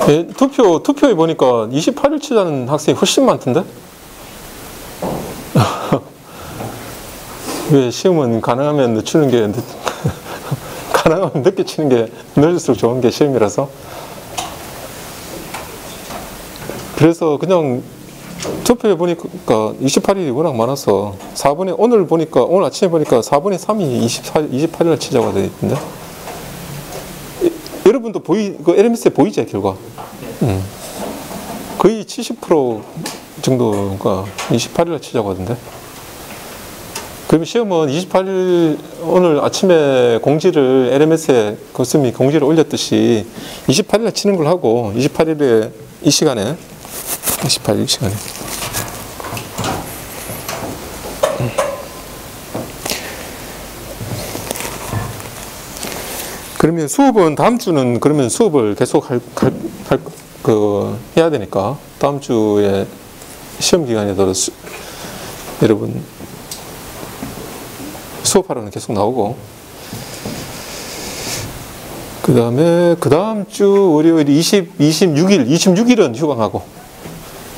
예, 투표에 보니까 28일 치자는 학생이 훨씬 많던데? 왜 시험은 가능하면 늦추는 게, 가능하면 늦게 치는 게 늦을수록 좋은 게 시험이라서. 그래서 그냥 투표해 보니까 28일이 워낙 많아서 4분의, 오늘 아침에 보니까 4분의 3이 28일날 치자고 되어 있던데? 여러분도 그 LMS에 보이죠, 결과? 거의 70% 정도가 28일날 치자고 하던데? 그러면 시험은 28일, 오늘 아침에 공지를, LMS에 교수님이 공지를 올렸듯이 28일날 치는 걸 하고, 28일에 이 시간에, 28일 이 시간에. 그러면 수업은 다음 주는 그러면 수업을 계속 해야 되니까 다음 주에 시험 기간에도 여러분 수업하러는 계속 나오고, 그 다음에 그 다음 주 월요일 26일은 휴강하고,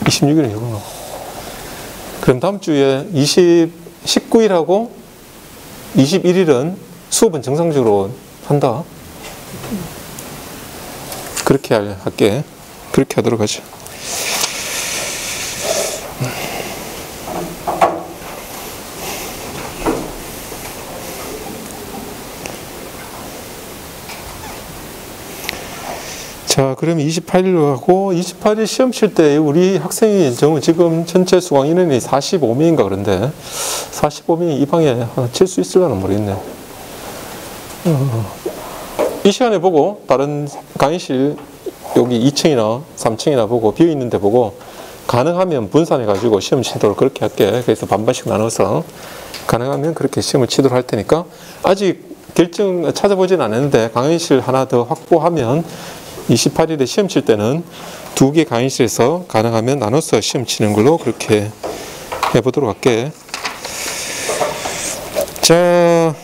26일은 휴강하고, 그럼 다음 주에 19일하고 21일은 수업은 정상적으로 한다. 그렇게 할게. 그렇게 하도록 하죠. 자, 그러면 28일로 하고, 28일 시험 칠 때 우리 학생이 지금 전체 수강 인원이 45명인가 그런데 45명이 이 방에 칠 수 있을려나 모르겠네. 이 시간에 보고 다른 강의실 여기 2층이나 3층이나 보고 비어있는 데 보고 가능하면 분산해 가지고 시험 치도록 그렇게 할게. 그래서 반반씩 나눠서 가능하면 그렇게 시험을 치도록 할 테니까, 아직 결정 찾아보진 않았는데 강의실 하나 더 확보하면 28일에 시험 칠 때는 2개 강의실에서 가능하면 나눠서 시험 치는 걸로 그렇게 해보도록 할게. 자,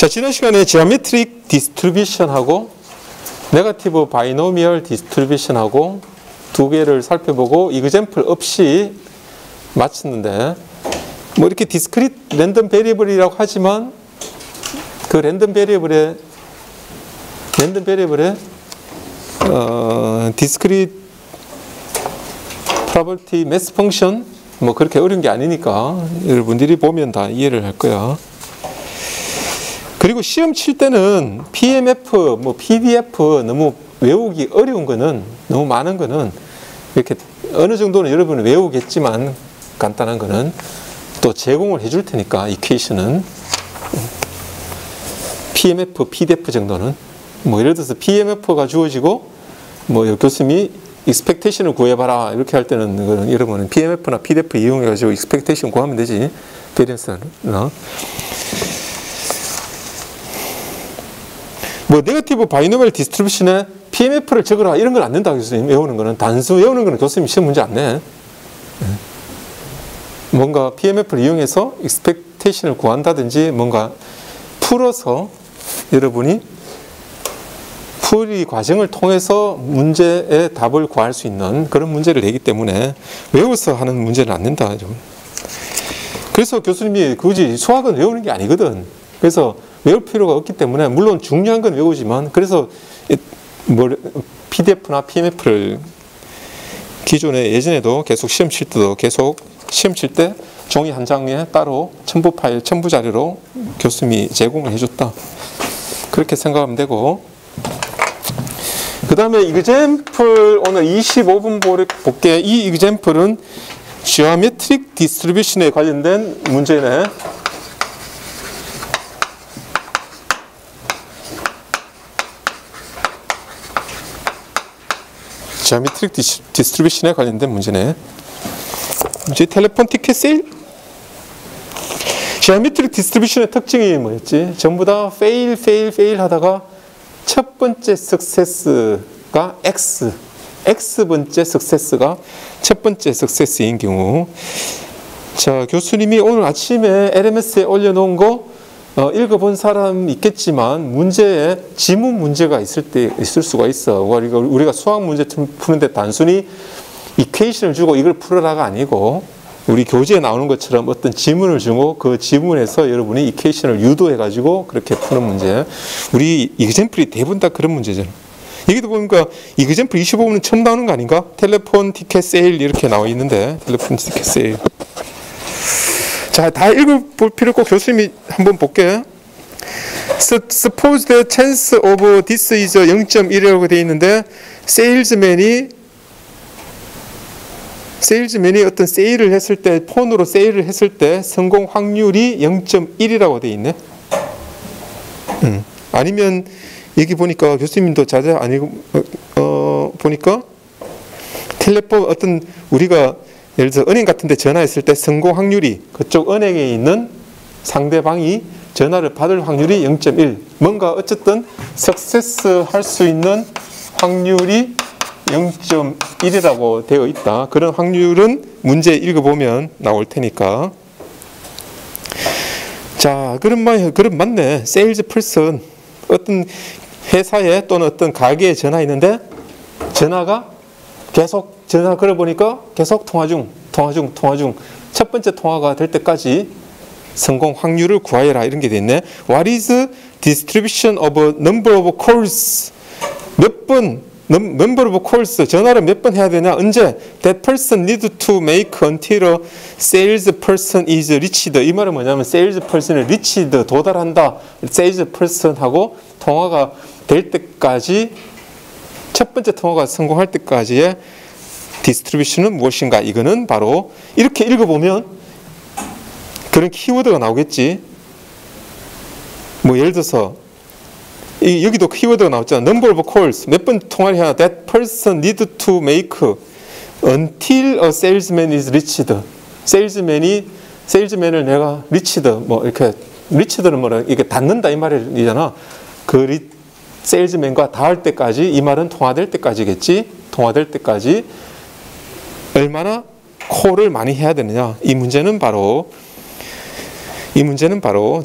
지난 시간에 지오메트릭 디스트리뷰션하고 네거티브 바이노미얼 디스트리뷰션하고 2개를 살펴보고 이그젬플 없이 마쳤는데, 뭐 이렇게 디스크릿 랜덤 베리어블이라고 하지만 그 랜덤 베리어블에 디스크릿 프로퍼티 매스 펑션 뭐 그렇게 어려운 게 아니니까 여러분들이 보면 다 이해를 할 거야. 그리고 시험 칠 때는 PMF, 뭐 PDF 너무 외우기 어려운 거는, 너무 많은 거는 이렇게 어느 정도는 여러분은 외우겠지만 간단한 거는 또 제공을 해줄 테니까, 이퀘이션은 PMF, PDF 정도는 뭐 예를 들어서 PMF가 주어지고 뭐 교수님이 expectation을 구해봐라 이렇게 할 때는 여러분은 PMF나 PDF 이용해가지고 expectation 구하면 되지. variance나 뭐 네거티브 바이노미얼 디스트리뷰션에 PMF를 적으라 이런 건 안 된다. 교수님 외우는 거는, 단수 외우는 거는 교수님 시험 문제 안 내. 뭔가 PMF를 이용해서 expectation을 구한다든지 뭔가 풀어서 여러분이 풀이 과정을 통해서 문제의 답을 구할 수 있는 그런 문제를 내기 때문에 외워서 하는 문제는 안 된다. 그래서 교수님이 굳이 수학은 외우는 게 아니거든. 그래서 외울 필요가 없기 때문에, 물론 중요한 건 외우지만, 그래서 PDF나 PMF를 기존에 예전에도 계속 시험 칠 때도 계속 시험 칠 때 종이 한 장에 따로 첨부 파일, 첨부 자료로 교수님이 제공을 해줬다. 그렇게 생각하면 되고, 그 다음에 이그젬플 오늘 25분 볼게. 이 이그젬플은 지오메트릭 디스트리뷰션에 관련된 문제네. 지오메트릭 디스트리뷰션에 관련된 문제네. 이제 텔레폰 티켓 세일. 지오메트릭 디스트리뷰션의 특징이 뭐였지? 전부 다 fail 하다가 첫 번째 석세스가 X번째 석세스가 첫 번째 석세스인 경우. 자, 교수님이 오늘 아침에 LMS에 올려놓은 거 읽어본 사람 있겠지만 문제에 지문 문제가 있을 수가 있어. 우리가 수학 문제 푸는데 단순히 이퀘이션을 주고 이걸 풀어라가 아니고 우리 교재에 나오는 것처럼 어떤 지문을 주고 그 지문에서 여러분이 이퀘이션을 유도해 가지고 그렇게 푸는 문제. 우리 이그젬플이 대부분 다 그런 문제잖아. 여기도 보니까 이그젬플 25분은 처음 나오는 거 아닌가? 텔레폰 티켓 세일 이렇게 나와 있는데 텔레폰 티켓 세일. 자, 다 읽어볼 필요 없고 교수님이 한번 볼게. Suppose the chance of this is 0.1이라고 되어 있는데 세일즈맨이 어떤 세일을 했을 때 폰으로 세일을 했을 때 성공 확률이 0.1이라고 되어 있네. 아니면 여기 보니까 교수님도 자세히 안 읽고 보니까 텔레폰 어떤 우리가 예를 들어서 은행 같은 데 전화했을 때 성공 확률이 그쪽 은행에 있는 상대방이 전화를 받을 확률이 0.1 뭔가 어쨌든 석세스 할 수 있는 확률이 0.1이라고 되어 있다. 그런 확률은 문제 읽어보면 나올 테니까. 자, 그럼 맞네. 세일즈 퍼슨 어떤 회사에 또는 어떤 가게에 전화했는데 전화가 계속 전화 걸어보니까 계속 통화 중. 첫 번째 통화가 될 때까지 성공 확률을 구하여라 이런 게 돼 있네. What is distribution of number of calls? 몇 번 number of calls 전화를 몇 번 해야 되냐? 언제? That person need to make until a salesperson is reached. 이 말은 뭐냐면 salesperson이 reached 도달한다. salesperson하고 통화가 될 때까지 첫 번째 통화가 성공할 때까지의 디스트리뷰션은 무엇인가? 이거는 바로 이렇게 읽어보면 그런 키워드가 나오겠지. 뭐 예를 들어서 여기도 키워드가 나왔잖아. Number of calls 몇 번 통화를 해야 That person need to make until a salesman is reached. 세일즈맨을 내가 reached 뭐 이렇게 reached는 뭐라 이게 닿는다 이 말이잖아. 그 세일즈맨과 닿을 때까지 이 말은 통화될 때까지겠지. 통화될 때까지 얼마나 콜을 많이 해야 되느냐. 이 문제는 바로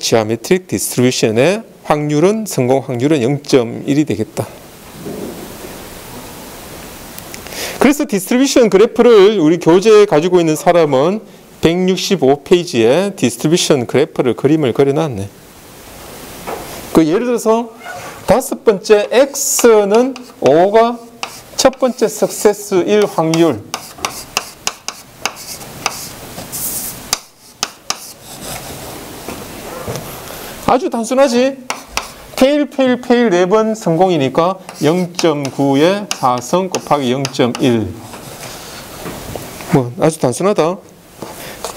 지오메트릭 디스트리뷰션의 확률은 성공 확률은 0.1이 되겠다. 그래서 디스트리뷰션 그래프를 우리 교재에 가지고 있는 사람은 165페이지에 디스트리뷰션 그래프를 그림을 그려놨네. 그 예를 들어서 다섯 번째 X는 5가 첫 번째 석세스일 확률. 아주 단순하지. 페일 4번 성공이니까 0.9에 4성 곱하기 0.1. 뭐 아주 단순하다.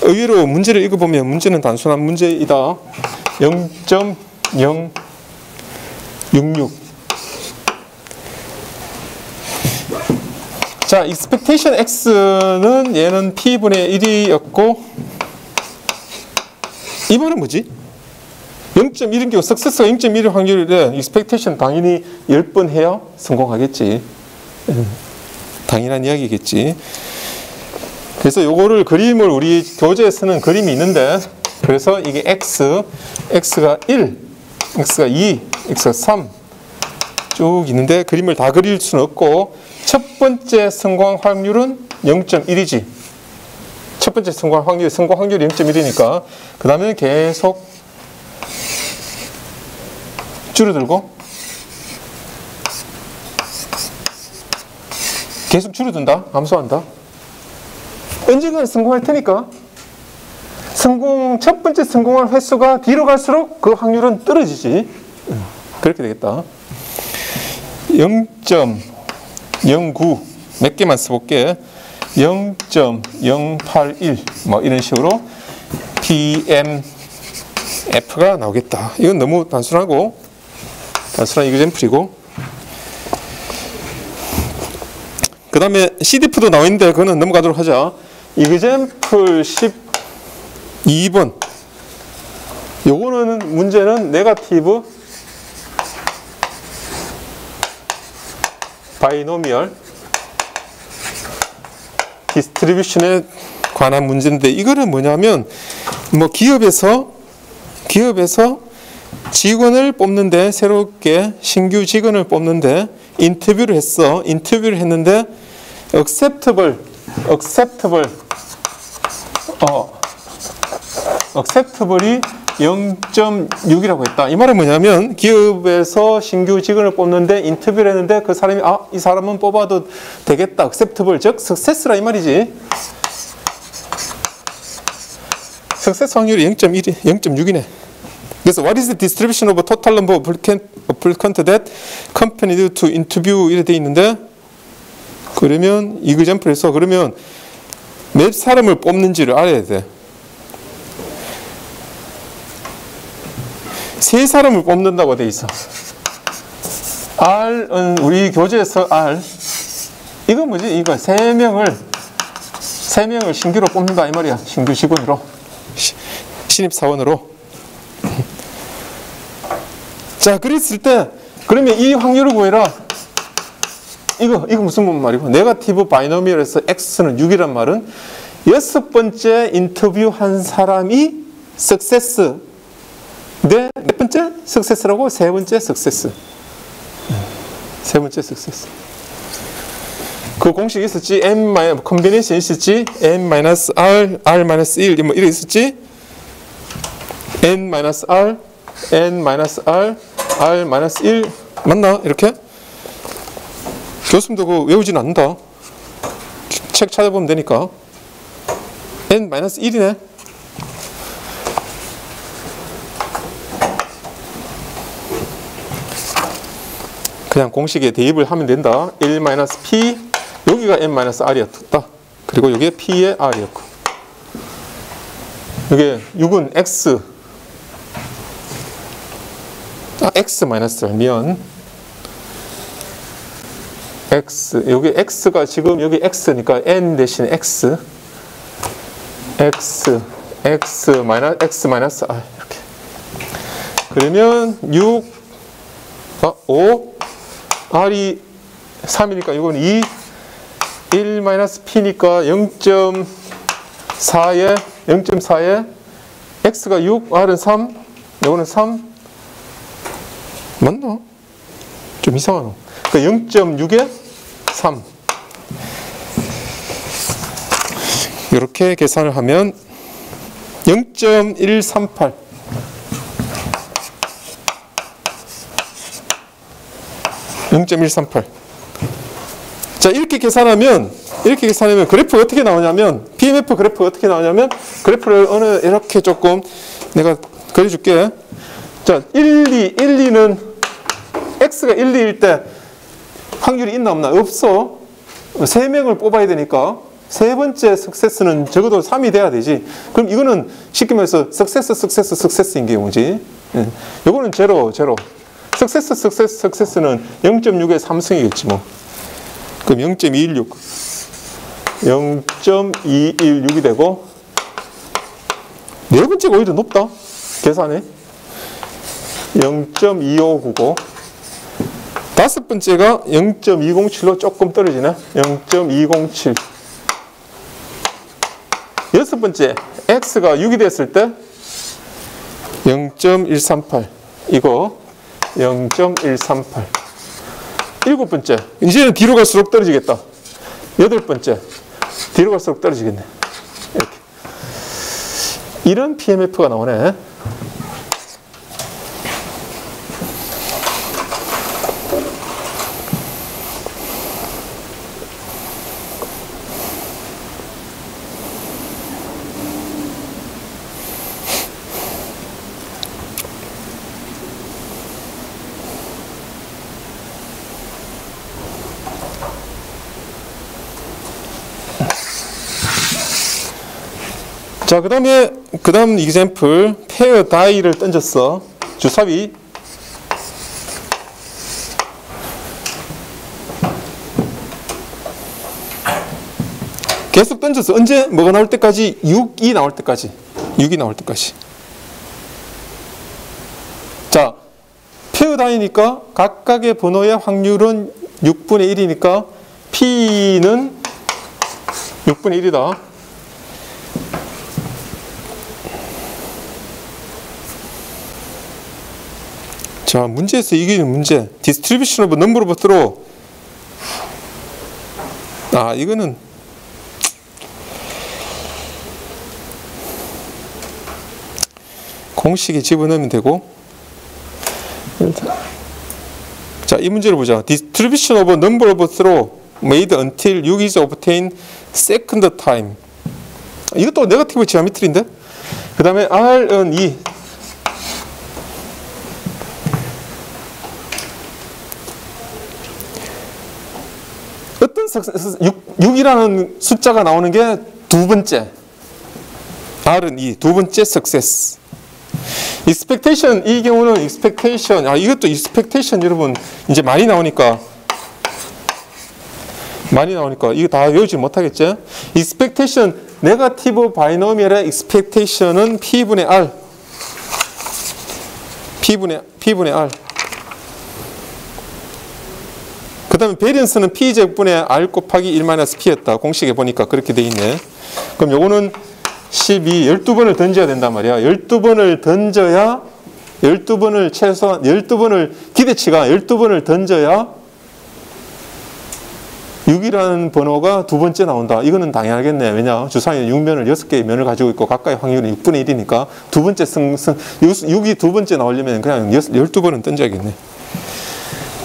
의외로 문제를 읽어보면 문제는 단순한 문제이다. 0.066. 자, expectation x는 얘는 t분의 1이었고 이 말은 뭐지? 0.1인 경우 석세스가 0.1의 확률이래. expectation 당연히 10번 해야 성공하겠지. 당연한 이야기겠지. 그래서 요거를 그림을 우리 교재에 쓰는 그림이 있는데 그래서 이게 x가 1, x가 2, x가 3 쭉 있는데 그림을 다 그릴 수는 없고 첫 번째 성공 확률은 0.1이지. 첫 번째 성공 확률이 0.1이니까 그 다음에 계속 줄어들고 계속 줄어든다. 감소한다. 언젠가는 성공할 테니까 첫 번째 성공할 횟수가 뒤로 갈수록 그 확률은 떨어지지. 그렇게 되겠다. 0.09 몇 개만 써볼게. 0.081 뭐 이런 식으로 PMF가 나오겠다. 이건 너무 단순한 이그젬플이고 그 다음에 CDF도 나와 있는데 그거는 넘어가도록 하자. 이그젬플 12번 요거는 문제는 네거티브 바이노미얼 디스트리뷰션에 관한 문제인데 이거는 뭐냐면 뭐 기업에서 직원을 뽑는데, 새롭게 신규 직원을 뽑는데 인터뷰를 했어. 인터뷰를 했는데 acceptable이 0.6이라고 했다. 이 말은 뭐냐면 기업에서 신규 직원을 뽑는데 인터뷰를 했는데 그 사람이 이 사람은 뽑아도 되겠다. acceptable, 즉 success라 이 말이지. success 확률이 0.6이네. 그래서 what is the distribution of total number of applicant that company due to interview 이렇게 돼 있는데, 그러면 example에서 그러면 몇 사람을 뽑는지를 알아야 돼. 세 사람을 뽑는다고 돼 있어. R은 우리 교재에서 R. 이거 뭐지? 이거 세 명을 신규로 뽑는다 이 말이야. 신규 직원으로, 신입 사원으로. 자, 그랬을 때 그러면 이 확률을 구해라. 이거 무슨 말이고? 네거티브 바이노미얼에서 x는 6이란 말은 6번째 인터뷰한 사람이 석세스. 네, 몇 번째 석세스라고? 세 번째 석세스. 세 번째 석세스. 그 공식이 있었지. 컨비네이션 있었지. n-r, r-1 뭐 이래 있었지. n-r, n-r, r-1 맞나? 이렇게? 교수님도 그거 외우진 않는다. 책 찾아보면 되니까. n-1이네. 그냥 공식에 대입을 하면 된다. 1-p, 여기가 n-r이었다. 그리고 여기에 p의 r이었고. 여기 6은 x, x-면 x, 여기 x가 지금 여기 x니까 n 대신 x, x -r 이렇게. 그러면 5, r이 3이니까 이건 2, 1-p니까 0.4에 x가 6, r은 3, 이거는 3. 맞나? 좀 이상하노. 그러니까 0.6에 3. 이렇게 계산을 하면 0.138. 0.138. 자, 이렇게 계산하면 그래프가 어떻게 나오냐면, BMF 그래프가 어떻게 나오냐면, 그래프를 이렇게 조금 내가 그려줄게. 자, 1-2는 x가 1-2일 때 확률이 있나 없나? 없어. 3명을 뽑아야 되니까 세 번째 석세스는 적어도 3이 돼야 되지. 그럼 이거는 쉽게 말해서 석세스인 경우지. 이거는 제로. 석세스는 0.6의 3승이겠지 뭐. 그럼 0.216이 되고, 네 번째가 오히려 높다. 계산해. 0.2599. 다섯 번째가 0.207로 조금 떨어지네. 0.207. 여섯 번째, x가 6이 됐을 때 0.138. 이거 0.138. 일곱 번째, 이제는 뒤로 갈수록 떨어지겠다. 여덟 번째, 뒤로 갈수록 떨어지겠네. 이렇게. 이런 PMF가 나오네. 자, 그 다음 example, 페어 다이를 던졌어. 주사위. 계속 던졌어. 언제? 뭐가 나올 때까지? 6이 나올 때까지. 6이 나올 때까지. 자, 페어 다이니까 각각의 번호의 확률은 6분의 1이니까 P는 6분의 1이다. 자, 문제에서 이기는 문제. distribution of number of throw. 아, 이거는 공식에 집어넣으면 되고. 자, 이 문제를 보자. distribution of number of throw made until 6 is obtained second time. 이것도 네거티브 지오메트리인데. 그 다음에 R은 2. 어떤 6이라는 숫자가 나오는 게 두 번째. R은 2. 두 번째 success. expectation, 이 경우는 expectation. 아, 이것도 expectation 여러분 이제 많이 나오니까 이거 다 외우지 못하겠죠? expectation, 네거티브 바이노미얼의 expectation은 P분의 R. P분의 R. 그 다음에 variance는 P제곱분의 R 곱하기 1-P였다. 공식에 보니까 그렇게 돼 있네. 그럼 요거는 12번을 던져야 된단 말이야. 12번을 던져야, 12번을 최소한, 12번을, 기대치가 12번을 던져야 6이라는 번호가 두 번째 나온다. 이거는 당연하겠네. 왜냐? 주사위는 6면을 6개의 면을 가지고 있고 각각의 확률은 6분의 1이니까 두 번째 6이 두 번째 나오려면 그냥 12번은 던져야겠네.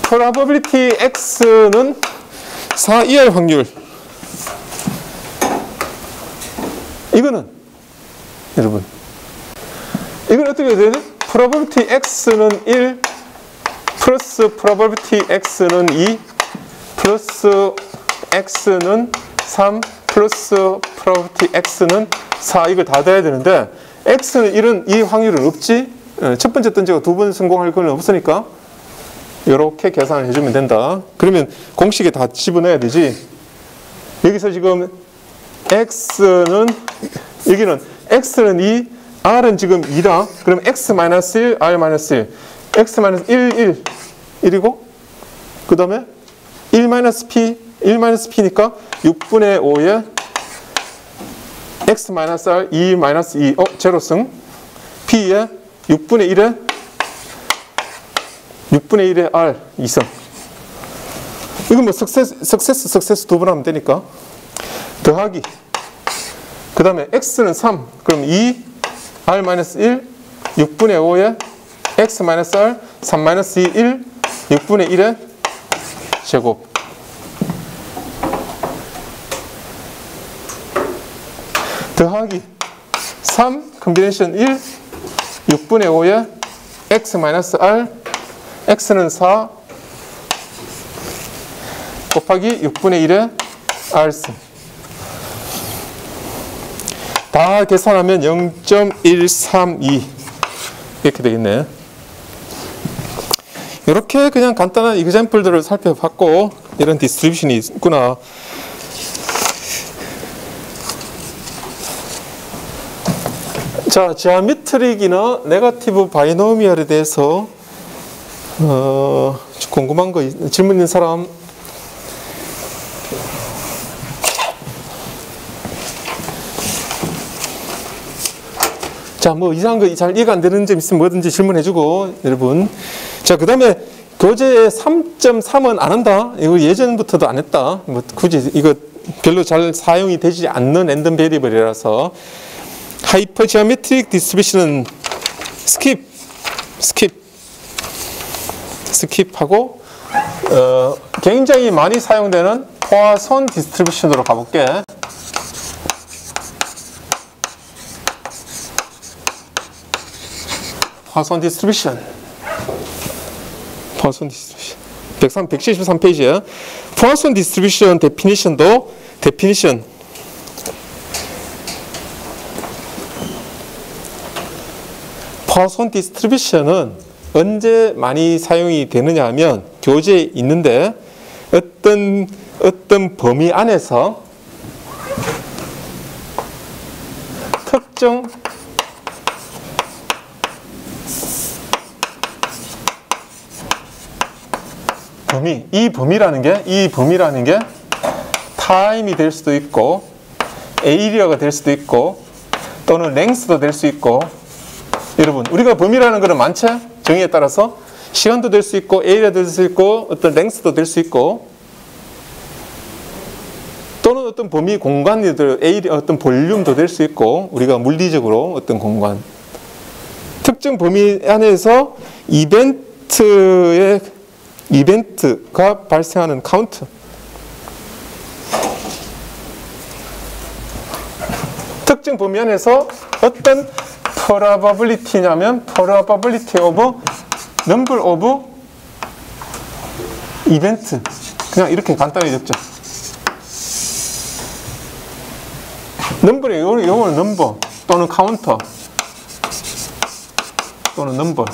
probability x는 4 이하의 확률. 이거는 여러분 이건 어떻게 해야 되지? probability x는 1 플러스 probability x는 2 플러스 x는 3 플러스 probability x는 4. 이걸 다 돼야 되는데 x는 1은 이 확률은 없지. 첫 번째 던지가 두 번 성공할 건 없으니까 이렇게 계산을 해주면 된다. 그러면 공식에 다 집어넣어야 되지. 여기서 지금 x는, 여기는 x는 2, r은 지금 2다. 그럼 x-1, r-1. x-1, 1이고, 그 다음에 1-p, 1-p니까 6분의 5에 x-r, 2-2, 제로승. p에 6분의 1에 r, 2승. 이건 뭐 석세스 두 번 하면 되니까. 더하기. 그 다음에 x는 3. 그럼 2, r-1, 6분의 5에 x-r, 3-2, 1, 6분의 1의 제곱. 더하기 3, 컨비네이션 1, 6분의 5에 x-r, x는 4 곱하기 6분의 1의 r승. 다 계산하면 0.132 이렇게 되겠네. 이렇게 그냥 간단한 example들을 살펴봤고 이런 디스트리뷰션이 있구나. 자, 지오메트릭이나 네거티브 바이노미얼에 대해서 궁금한 거 질문 있는 사람? 자, 뭐 이상한 거 잘 이해가 안 되는 점 있으면 뭐든지 질문해주고 여러분. 자, 그 다음에 교재 3.3은 안 한다. 이거 예전부터도 안 했다. 뭐 굳이 이거 별로 잘 사용이 되지 않는 랜덤 베리어블이라서 하이퍼 지오메트릭 디스트리뷰션은 스킵하고 굉장히 많이 사용되는 포아손 디스트리뷰션으로 가볼게. 포아손 디스트리뷰션. 173페이지에 포아손 디스트리뷰션 데피니션도 데피니션. 포아손 디스트리뷰션은 언제 많이 사용이 되느냐 하면 교재에 있는데 어떤 범위 안에서 특정 범위, 이 범위라는 게 타임이 될 수도 있고 에이리어가 될 수도 있고 또는 랭스도 될 수 있고. 여러분, 우리가 범위라는 것은 많죠? 정의에 따라서 시간도 될 수 있고 A가 될 수 있고 어떤 랭스도 될 수 있고 또는 어떤 범위 공간이들 A 어떤 볼륨도 될 수 있고 우리가 물리적으로 어떤 공간 특정 범위 안에서 이벤트가 발생하는 카운트 특정 범위 안에서 어떤 probability냐면 probability of number of event 그냥 이렇게 간단히 적죠. 넘버에 요거는 넘버 또는 카운터 또는 넘버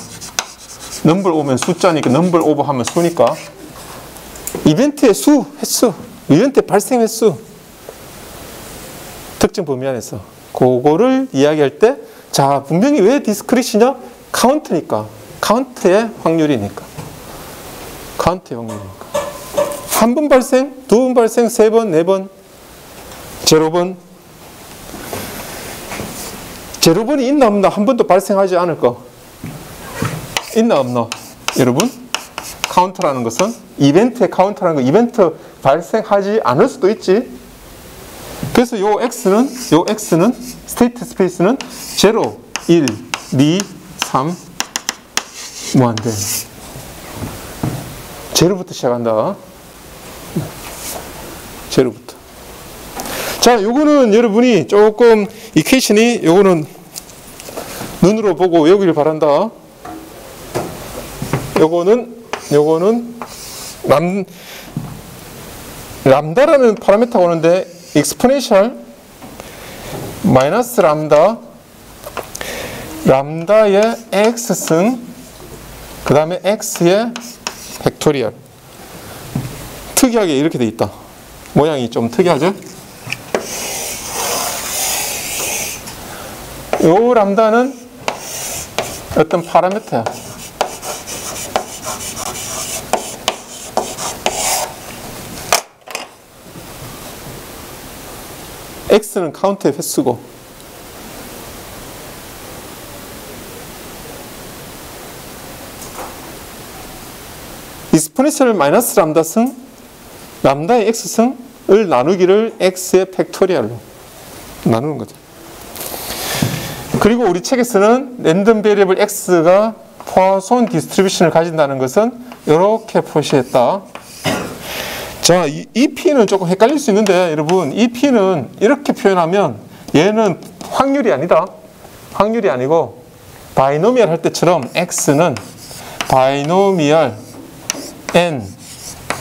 오면 숫자니까 넘버 오버 하면 수니까 이벤트의 수, 횟수 이벤트 발생 횟수 특정 범위 안에서 그거를 이야기할 때 자 분명히 왜 디스크릿이냐? 카운트니까 카운트의 확률이니까 한 번 발생, 두 번 발생, 세 번, 네 번, 제로번 제로번이 있나 없나 한 번도 발생하지 않을 거 있나 없나 여러분? 카운트라는 것은 이벤트의 카운트라는 거 이벤트 발생하지 않을 수도 있지. 그래서 요 X는 스테이트 스페이스는 0, 1, 2, 3 무한대. 제로부터 시작한다. 제로부터. 자, 요거는 여러분이 조금 이퀘이션이 요거는 눈으로 보고 외우기를 바란다. 요거는 람다라는 파라미터가 오는데 exponential 마이너스 람다의 x승 그 다음에 x의 팩토리얼 특이하게 이렇게 돼 있다. 모양이 좀 특이하죠? 요 람다는 어떤 파라미터야. x는 카운트의 횟수고 익스포넨셜 마이너스 람다승 람다의 x승을 나누기를 x의 팩토리얼로 나누는 거죠. 그리고 우리 책에서는 랜덤 베리어블 x가 포아손 디스트리뷰션을 가진다는 것은 이렇게 표시했다. 자, 이 P는 조금 헷갈릴 수 있는데 여러분 이 P는 이렇게 표현하면 얘는 확률이 아니다. 확률이 아니고 바이노미얼 할 때처럼 X는 바이노미얼 N,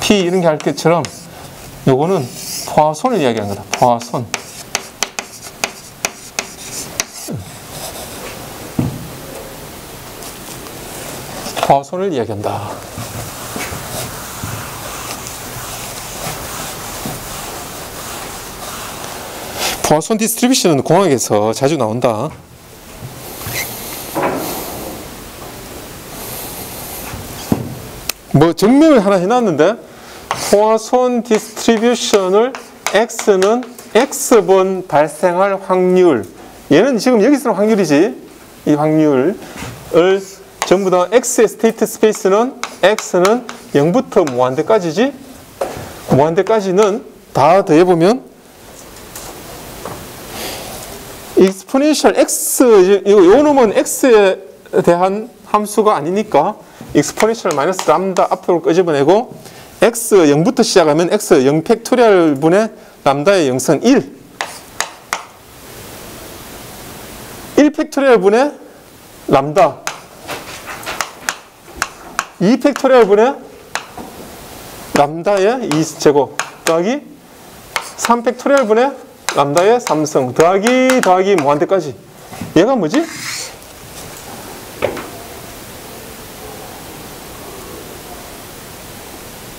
P 이런 게 할 때처럼 요거는 포아손을 이야기하는 거다. 포아손. 포아손을 이야기한다. 포아손 디스트리뷰션은 공학에서 자주 나온다. 뭐 증명을 하나 해놨는데 포아손 디스트리뷰션을 x는 x번 발생할 확률 얘는 지금 여기서는 확률이지 이 확률을 전부 다 x의 스테이트 스페이스는 x는 0부터 무한대까지지 무한대까지는 다 더해보면 익스포넨셜 x 요 놈은 x에 대한 함수가 아니니까 익스포넨셜 마이너스 람다 앞으로 끄집어내고 x 0부터 시작하면 x 0 팩토리얼 분의 람다의 0선 1 팩토리얼 분의 람다 2 팩토리얼 분의 람다의 2제곱 더하기 3 팩토리얼 분의 람다의 3승 더하기 무한대까지 얘가 뭐지?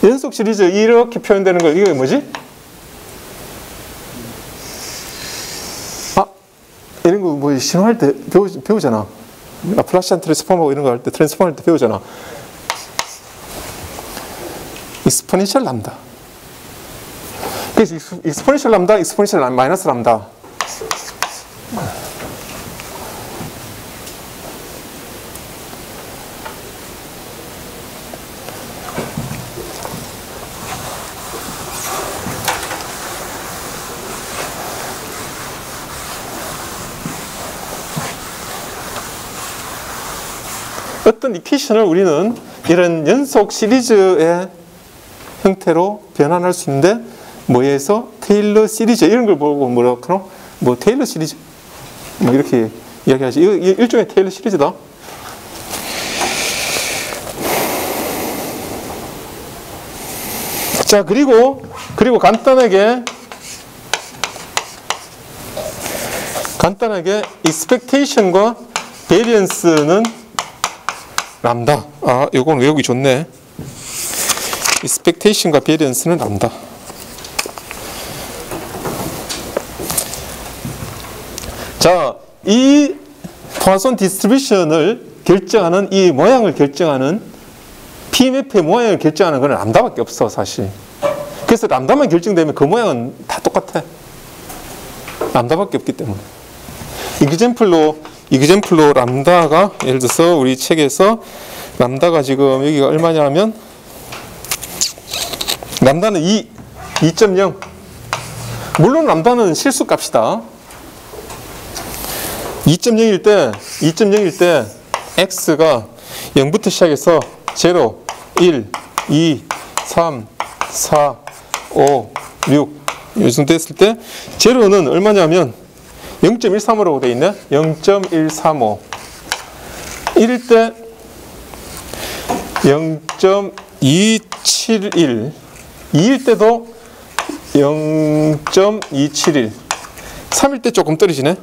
연속 시리즈 이렇게 표현되는 거 이게 뭐지? 아 이런 거 뭐 신호할 때 배우잖아. 라플라시안 트랜스포머 이런 거 할 때 트랜스포머 할 때 배우잖아. 익스포넨셜 람다. 그래서 익스포넨셜 람다, 익스포넨셜 마이너스 람다. 어떤 이퀘이션을 우리는 이런 연속 시리즈의 형태로 변환할 수 있는데 뭐에서 테일러 시리즈 이런 걸 보고 뭐라고 하노? 뭐 테일러 시리즈 뭐 이렇게 이야기하지. 이거 일종의 테일러 시리즈다. 자, 그리고 간단하게 expectation과 variance는 람다. 아, 요건 외우기 좋네. expectation과 variance는 람다. 자, 이 포아손 디스트리뷰션을 결정하는 이 모양을 결정하는 PMF의 모양을 결정하는 건 람다밖에 없어, 사실. 그래서 람다만 결정되면 그 모양은 다 똑같아. 람다밖에 없기 때문에. 이그젬플로 람다가 예를 들어서 우리 책에서 람다가 지금 여기가 얼마냐 하면 람다는 2.0. 물론 람다는 실수값이다. 2.0일 때 x가 0부터 시작해서 0, 1, 2, 3, 4, 5, 6 이 정도 됐을 때 제로는 얼마냐면 0.135라고 되어 있네. 0.135 1일 때 0.271 2일 때도 0.271 3일 때 조금 떨어지네.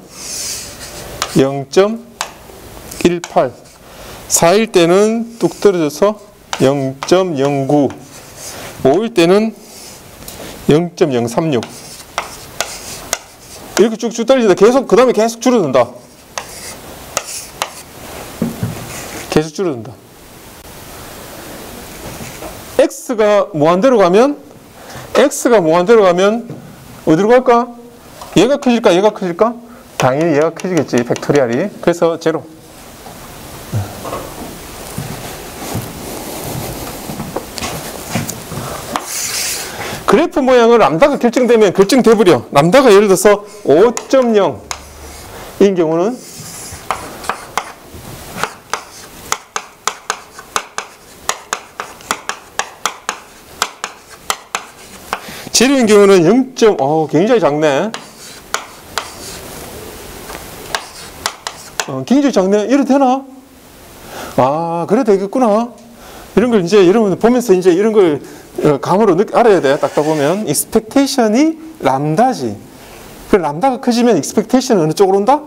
0.18 4일 때는 뚝 떨어져서 0.09 5일 때는 0.036 이렇게 쭉쭉 떨어진다. 계속 그 다음에 계속 줄어든다. 계속 줄어든다. x가 무한대로 가면 어디로 갈까? 얘가 커질까? 얘가 커질까? 당연히 얘가 커지겠지. 팩토리얼이. 그래서 제로. 그래프 모양을 람다가 결정되면 결정돼버려. 람다가 예를 들어서 5.0인 경우는 제로인 경우는 0. 굉장히 작네. 굉장히 작네. 이래도 되나? 아, 그래 되겠구나. 이런 걸 이제 여러분 보면서 이제 이런 걸 감으로 알아야 돼. 딱 보면 expectation이 람다지. 그 람다가 커지면 expectation은 어느 쪽으로 온다?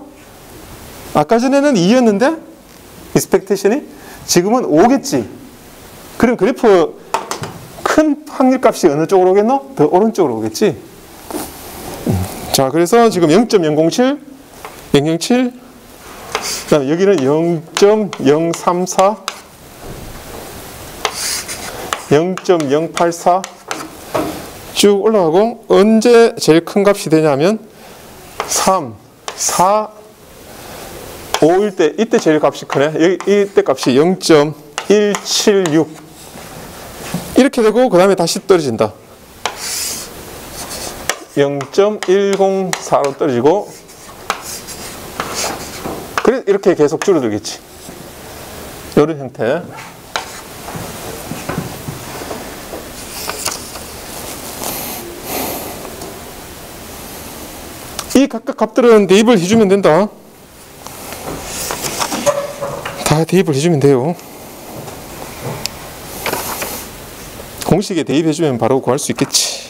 아까 전에는 2였는데 expectation이 지금은 5겠지. 그럼 그래프 큰 확률값이 어느 쪽으로 오겠노? 더 오른쪽으로 오겠지. 자, 그래서 지금 0.007, 007, 그다음에 여기는 0.034, 0.084 쭉 올라가고 언제 제일 큰 값이 되냐면 3, 4, 5일 때 이때 제일 값이 크네. 이때 값이 0.176 이렇게 되고 그 다음에 다시 떨어진다. 0.104로 떨어지고 그래 이렇게 계속 줄어들겠지. 이런 형태. 이 각각 값들은 대입을 해주면 된다. 다 대입을 해주면 돼요. 공식에 대입해주면 바로 구할 수 있겠지.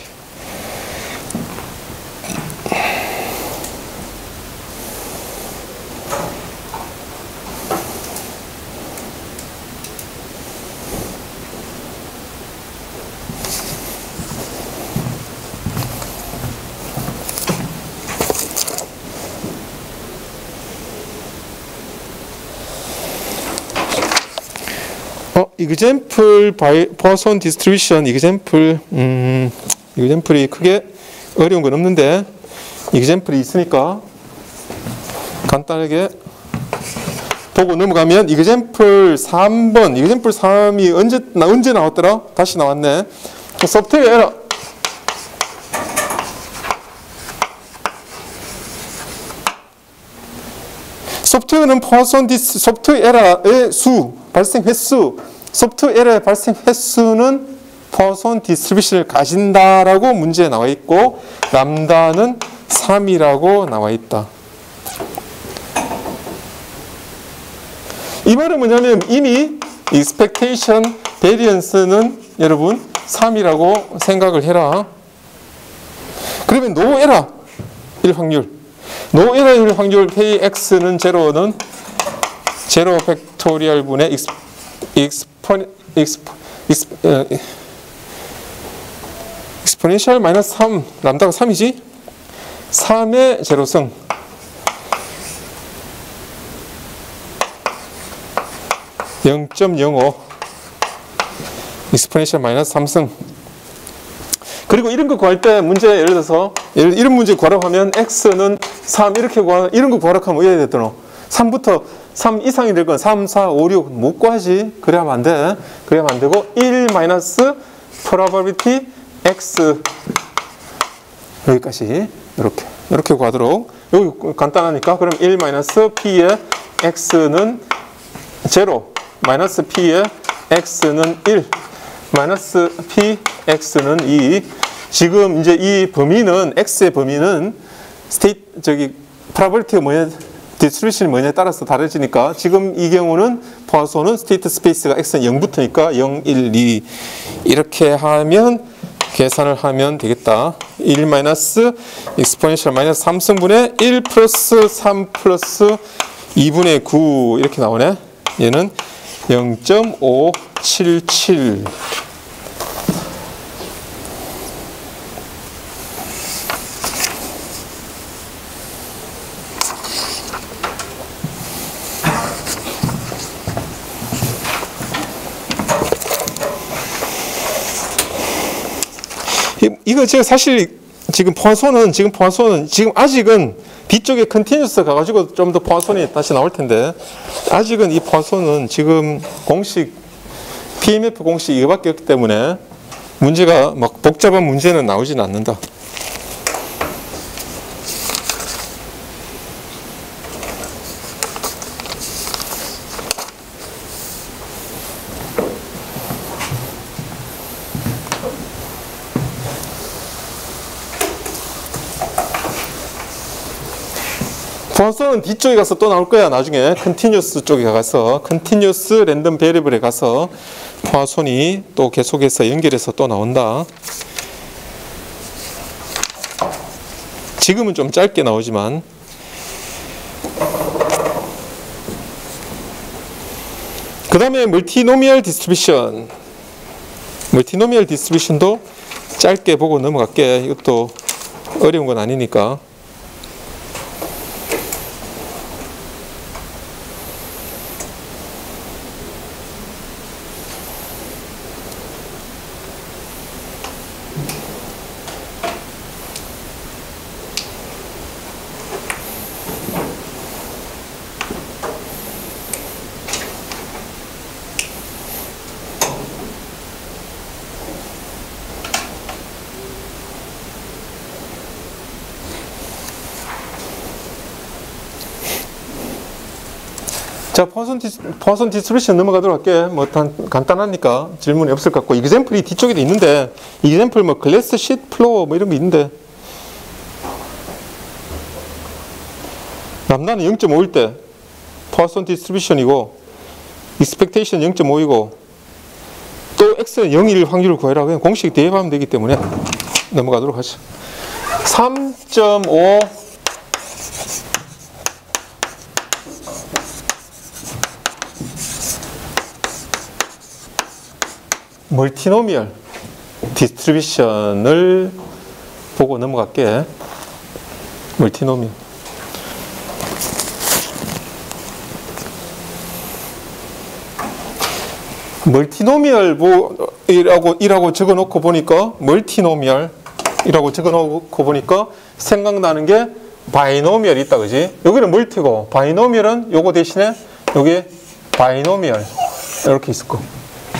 example by Poisson distribution example이 크게 어려운 건 없는데 example이 있으니까 간단하게 보고 넘어가면 example 3번 example 3이 언제 나왔더라? 다시 나왔네. 소프트웨어 에러. 소프트는 소프트 에러의 수, 발생 횟수, 소프트 에러의 발생 횟수는 포선 디스트리뷰션을 가진다라고 문제에 나와 있고 람다는 3이라고 나와 있다. 이 말은 뭐냐면 이미 expectation variance는 여러분 3이라고 생각을 해라. 그러면 no error 일 확률, no error 일 확률 Kx는 제로는 제로 팩토리얼 분의 exponential 마이너스 3, 람다가 3이지? 3의 제로성. (0.05) exponential 마이너스 3승. 그리고 이런 거 구할 때 문제 예를 들어서 이런 문제 구하라고 하면 x는 3 이렇게 구하면 이런 거 구하라고 하면 어떻게 되더노? 3부터 3 이상이 될 건 3, 4, 5, 6 못 구하지. 그래야 하면 안 돼. 그래야 하면 안 되고 1 마이너스 probability x 여기까지 이렇게 구하도록. 여기 간단하니까 그럼 1 마이너스 p의 x는 0 마이너스 p의 x는 1 마이너스 p x는 2. 지금 이제 이 범위는 x의 범위는 probability가 뭐냐 디스트리뷰션이 뭐냐에 따라서 다르지니까 지금 이 경우는 포화소는 스테이트 스페이스가 x는 0부터니까 0, 1, 2 이렇게 하면 계산을 하면 되겠다. 1 마이너스 exponential 마이너스 3승분의 1 플러스 3 플러스 2분의 9 이렇게 나오네. 얘는 0.577. 이거 제가 사실 지금 포화소는 지금 아직은 뒤쪽에 컨티뉴스 가가지고 좀 더 포화손이 다시 나올 텐데 아직은 이 포화손은 지금 공식 PMF 공식 이거밖에 없기 때문에 문제가 막 복잡한 문제는 나오진 않는다. 포화손은 뒤쪽에 가서 또 나올 거야. 나중에 컨티뉴스 쪽에 가서 컨티뉴스 랜덤 베리블에 가서 포화손이 또 계속해서 연결해서 또 나온다. 지금은 좀 짧게 나오지만 그 다음에 멀티노미얼 디스트리뷰션도 짧게 보고 넘어갈게. 이것도 어려운 건 아니니까. 자, 포화손 디스트리뷰션 넘어가도록 할게. 뭐 간단하니까 질문이 없을 것 같고 이그젬플이 뒤쪽에도 있는데 이그젬플 뭐 글래스 쉿 플로어 뭐 이런 게 있는데 람다는 0.5일 때 포화손 디스트리뷰션이고 익스펙테이션 0.5이고 또 x는 0일 확률을 구해라. 그냥 공식 대입하면 되기 때문에 넘어가도록 하죠. 3.5 멀티노미얼 디스트리뷰션을 보고 넘어갈게. 멀티노미얼. 멀티노미얼이라고 적어놓고 보니까 멀티노미얼이라고 적어놓고 보니까 생각나는 게 바이노미얼이 있다, 그지? 여기는 멀티고 바이노미얼은 요거 대신에 여기 바이노미얼 이렇게 있을 거.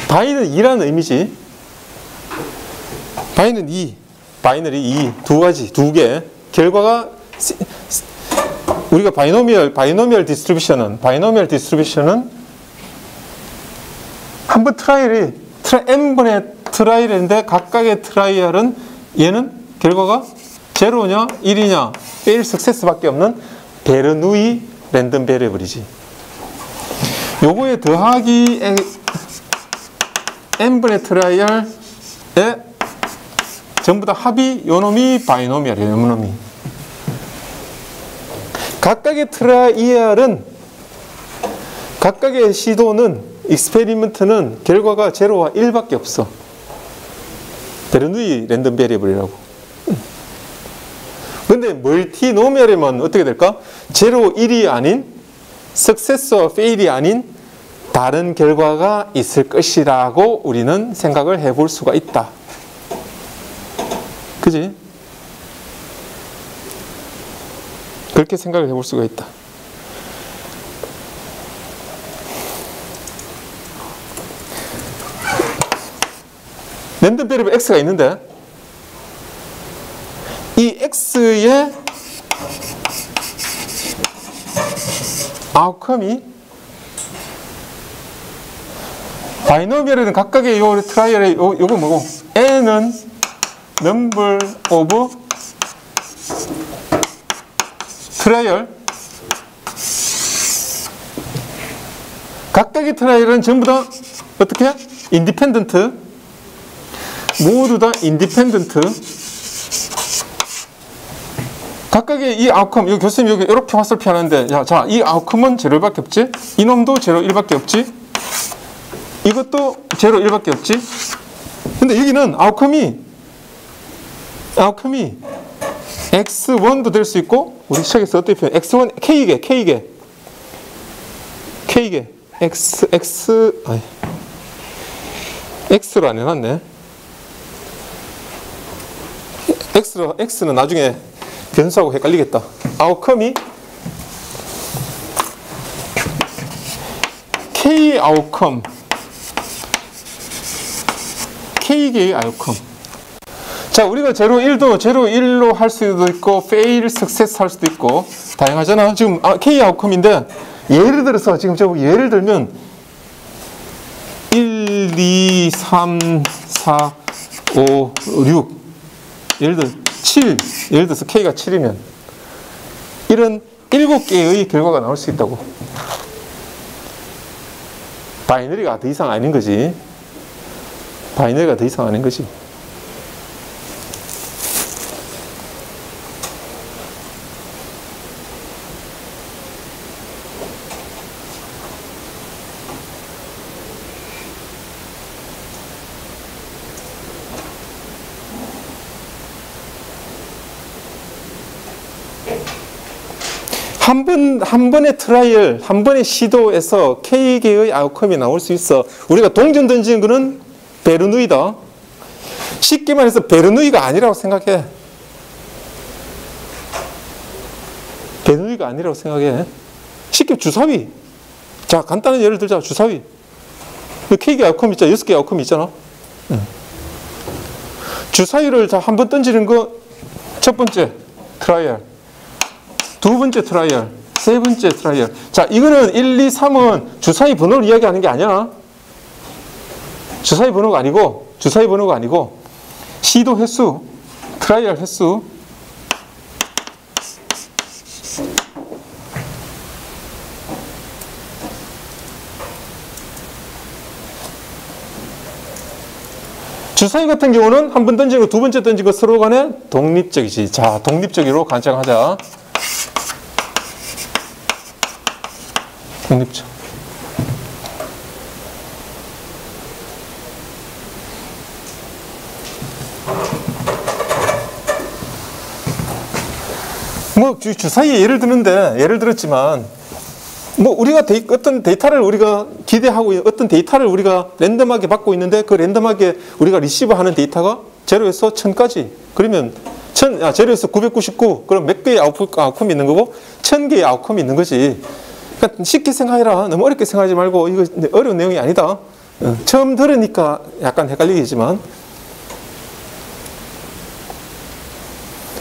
바이는 2라는 의미지. 바이는 2, 바이너리 2, 두 개. 결과가 우리가 바이노미얼 디스트리뷰션은 한 번 n번의 트라이얼인데 각각의 트라이얼은 얘는 결과가 제로냐 1이냐 페일 석세스밖에 없는 베르누이 랜덤 베리어블이지. 요거에 더하기 n번의 트라이얼에 전부 다 합이 요놈이 바이노미얼이에요. 요놈이. 각각의 트라이얼은 각각의 시도는 익스페리먼트는 결과가 제로와 1밖에 없어. 베르누이 랜덤 베리어블이라고. 근데 멀티노미얼이면 어떻게 될까? 제로 1이 아닌 석세스와 페일이 아닌 다른 결과가 있을 것이라고 우리는 생각을 해볼 수가 있다. 그지? 그렇게 생각을 해볼 수가 있다. 랜덤 베리어블 x가 있는데 이 x의 아웃컴이 바이노미얼에는 각각의 요 트라이얼의 요거 뭐고 n은 number of 트라이얼 각각의 트라이얼은 전부 다 어떻게? 인디펜던트 모두 다 인디펜던트 각각의 이 아웃컴, 여기 교수님 여기 이렇게 화살표 하는데, 자, 이 아웃컴은 제로 1밖에 없지? 이놈도 제로 1밖에 없지? 이것도 제로 1밖에 없지? 근데 여기는 아웃컴이 x1도 될 수 있고, 우리 시작에서 어떻게 표현? x1, k개, x로 안 해놨네. x는 나중에 변수하고 헷갈리겠다. 아웃컴이 K 아웃컴 K개의 아웃컴. 자, 우리가 제로 1로 할 수도 있고 페일 석세스 할 수도 있고 다양하잖아. 지금 K 아웃컴인데 예를 들어서 지금 예를 들면 1, 2, 3, 4, 5, 6 예를 들어 7, 예를 들어서 K가 7이면 이런 7개의 결과가 나올 수 있다고. 바이너리가 더 이상 아닌 거지. 바이너리가 더 이상 아닌 거지. 한 번의 트라이얼, 한 번의 시도에서 K개의 아웃컴이 나올 수 있어. 우리가 동전 던지는 거는 베르누이다. 쉽게 말해서 베르누이가 아니라고 생각해. 베르누이가 아니라고 생각해. 쉽게 주사위. 자, 간단한 예를 들자. 주사위. K개 아웃컴 있잖아. 6개 아웃컴이 있잖아. 주사위를 한 번 던지는 거 첫 번째 트라이얼. 두 번째 트라이얼, 세 번째 트라이얼. 자, 이거는 1, 2, 3은 주사위 번호를 이야기하는 게 아니야. 주사위 번호가 아니고 시도 횟수, 트라이얼 횟수. 주사위 같은 경우는 한 번 던지고 두 번째 던지고 서로 간에 독립적이지. 자, 독립적으로 관찰하자. 독립적. 뭐 주사위에 예를 들었지만 뭐 우리가 어떤 데이터를 우리가 기대하고 어떤 데이터를 우리가 랜덤하게 받고 있는데 그 랜덤하게 우리가 리시브하는 데이터가 제로에서 1000까지. 그러면 제로에서 999. 그럼 몇 개의 아웃컴이 있는 거고 1000개의 아웃컴이 있는 거지. 그러니까 쉽게 생각해라. 너무 어렵게 생각하지 말고 이거 어려운 내용이 아니다. 처음 들으니까 약간 헷갈리겠지만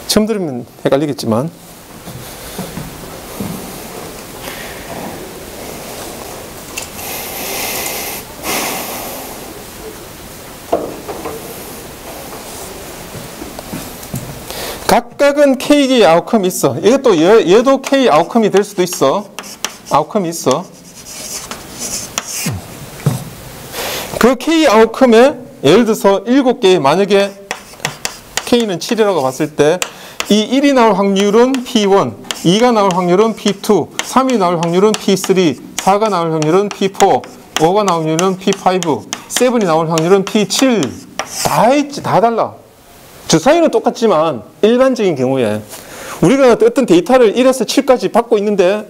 처음 들으면 헷갈리겠지만 각각은 K개의 아웃컴이 있어. 이것도 얘도 K 아웃컴이 될 수도 있어. 아웃컴이 있어. 그 K 아웃컴에 예를 들어서 7개의 만약에 K는 7이라고 봤을 때 이 1이 나올 확률은 P1, 2가 나올 확률은 P2, 3이 나올 확률은 P3, 4가 나올 확률은 P4, 5가 나올 확률은 P5, 7이 나올 확률은 P7. 다 있지, 다 달라. 주사위는 똑같지만 일반적인 경우에 우리가 어떤 데이터를 1에서 7까지 받고 있는데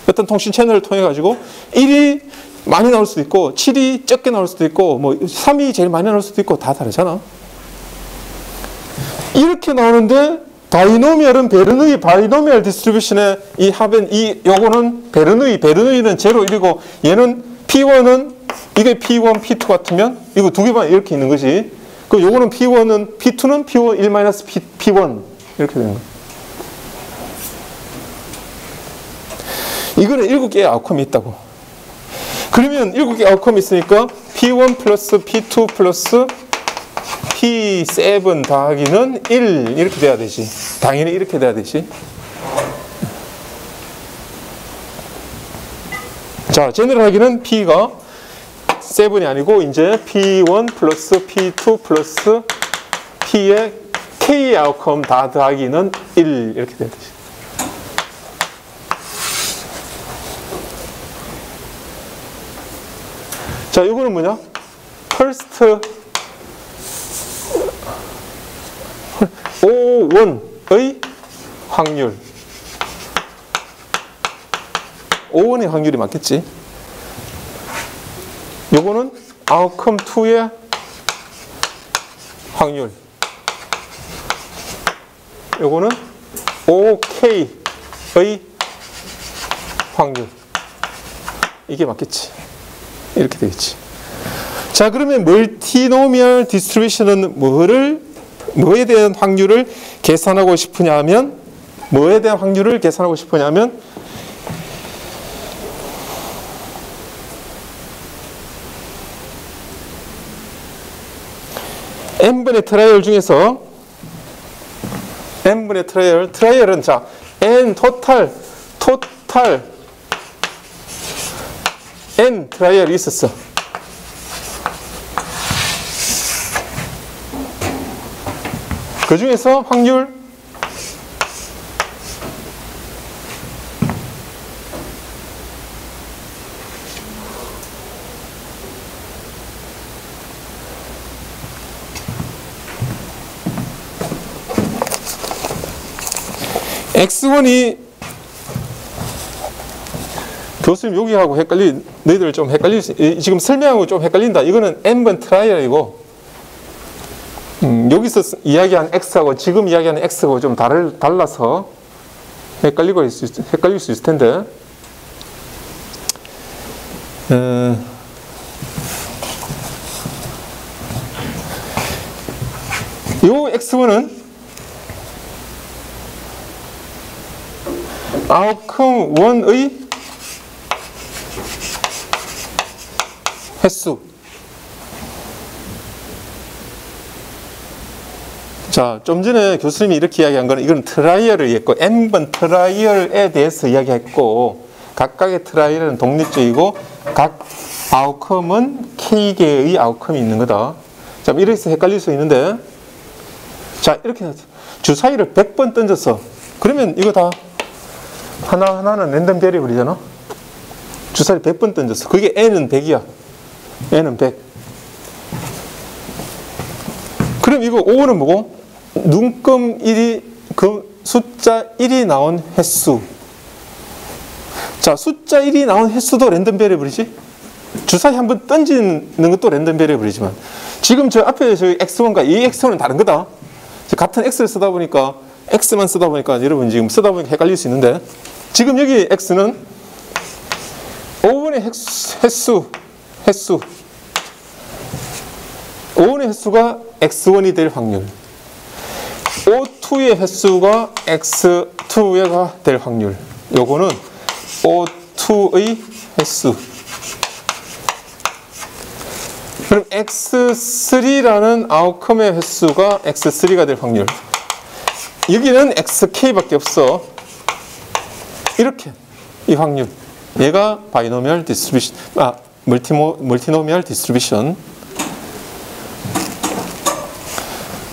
어떤 통신 채널을 통해 가지고 1이 많이 나올 수도 있고 7이 적게 나올 수도 있고 뭐 3이 제일 많이 나올 수도 있고 다 다르잖아. 이렇게 나오는데 바이노미얼은 베르누이 바이노미얼 디스트리뷰션의 이 합은 요거는 베르누이는 0, 1이고 얘는 P1은 이게 P1, P2 같으면 이거 두 개만 이렇게 있는 거지. 그 요거는 P1은 P2는 P1 1-P1 이렇게 되는 거야. 이거는 7개의 아웃컴이 있다고. 그러면 7개의 아웃컴이 있으니까 P1 플러스 P2 플러스 P7 더하기는 1 이렇게 돼야 되지. 당연히 이렇게 돼야 되지. 자, 제너럴하기는 P가 7이 아니고 이제 P1 플러스 P2 플러스 P의 K 아웃컴 다 더하기는 1 이렇게 돼야 되지. 자, 이거는 뭐냐? first O1의 확률. O1의 확률이 맞겠지? 요거는 아웃컴 2의 확률. 요거는 OK의 확률. 이게 맞겠지? 이렇게 되겠지. 자, 그러면 멀티노미얼 디스트리뷰션은 뭐에 대한 확률을 계산하고 싶으냐 하면 뭐에 대한 확률을 계산하고 싶으냐 하면 n분의 트라이얼 중에서 n분의 트라이얼은 자 n 토탈 n 트라이얼이 있었어. 그 중에서 확률 X1이 교수님 여기하고 너희들 좀 지금 설명하고 좀 헷갈린다. 이거는 n번 트라이얼이고 여기서 이야기한 X하고 지금 이야기하는 X하고 좀 달라서 헷갈릴 수 있을 텐데 요 X1은 아웃컴 1의 횟수. 자, 좀 전에 교수님이 이렇게 이야기한 거는 이건 트라이얼을 했고 n번 트라이얼에 대해서 이야기했고 각각의 트라이얼은 독립적이고 각 아웃컴은 K개의 아웃컴이 있는 거다. 자, 이래서 헷갈릴 수 있는데 자, 이렇게 주사위를 100번 던졌어. 그러면 이거 다 하나하나는 랜덤 베리어블이잖아. 주사위 100번 던졌어. 그게 n은 100이야. n은 100. 그럼 이거 5는 뭐고? 눈금 1이 그 숫자 1이 나온 횟수. 자, 숫자 1이 나온 횟수도 랜덤 베리어블이지. 주사위 한번 던지는 것도 랜덤 베리어블이지만 지금 저 앞에 저 X1과 이 X1은 다른 거다. 같은 X를 쓰다 보니까 X만 쓰다 보니까 여러분 지금 쓰다 보니까 헷갈릴 수 있는데 지금 여기 X는 5분의 횟수 5분의 횟수가 X1이 될 확률, O2의 횟수가 X2가 될 확률. 요거는 O2의 횟수. 그럼 X3라는 아웃컴의 횟수가 X3가 될 확률. 여기는 xk밖에 없어. 이렇게 이 확률. 얘가 바이노미얼 디스트리뷰션, 멀티노미얼 디스트리뷰션.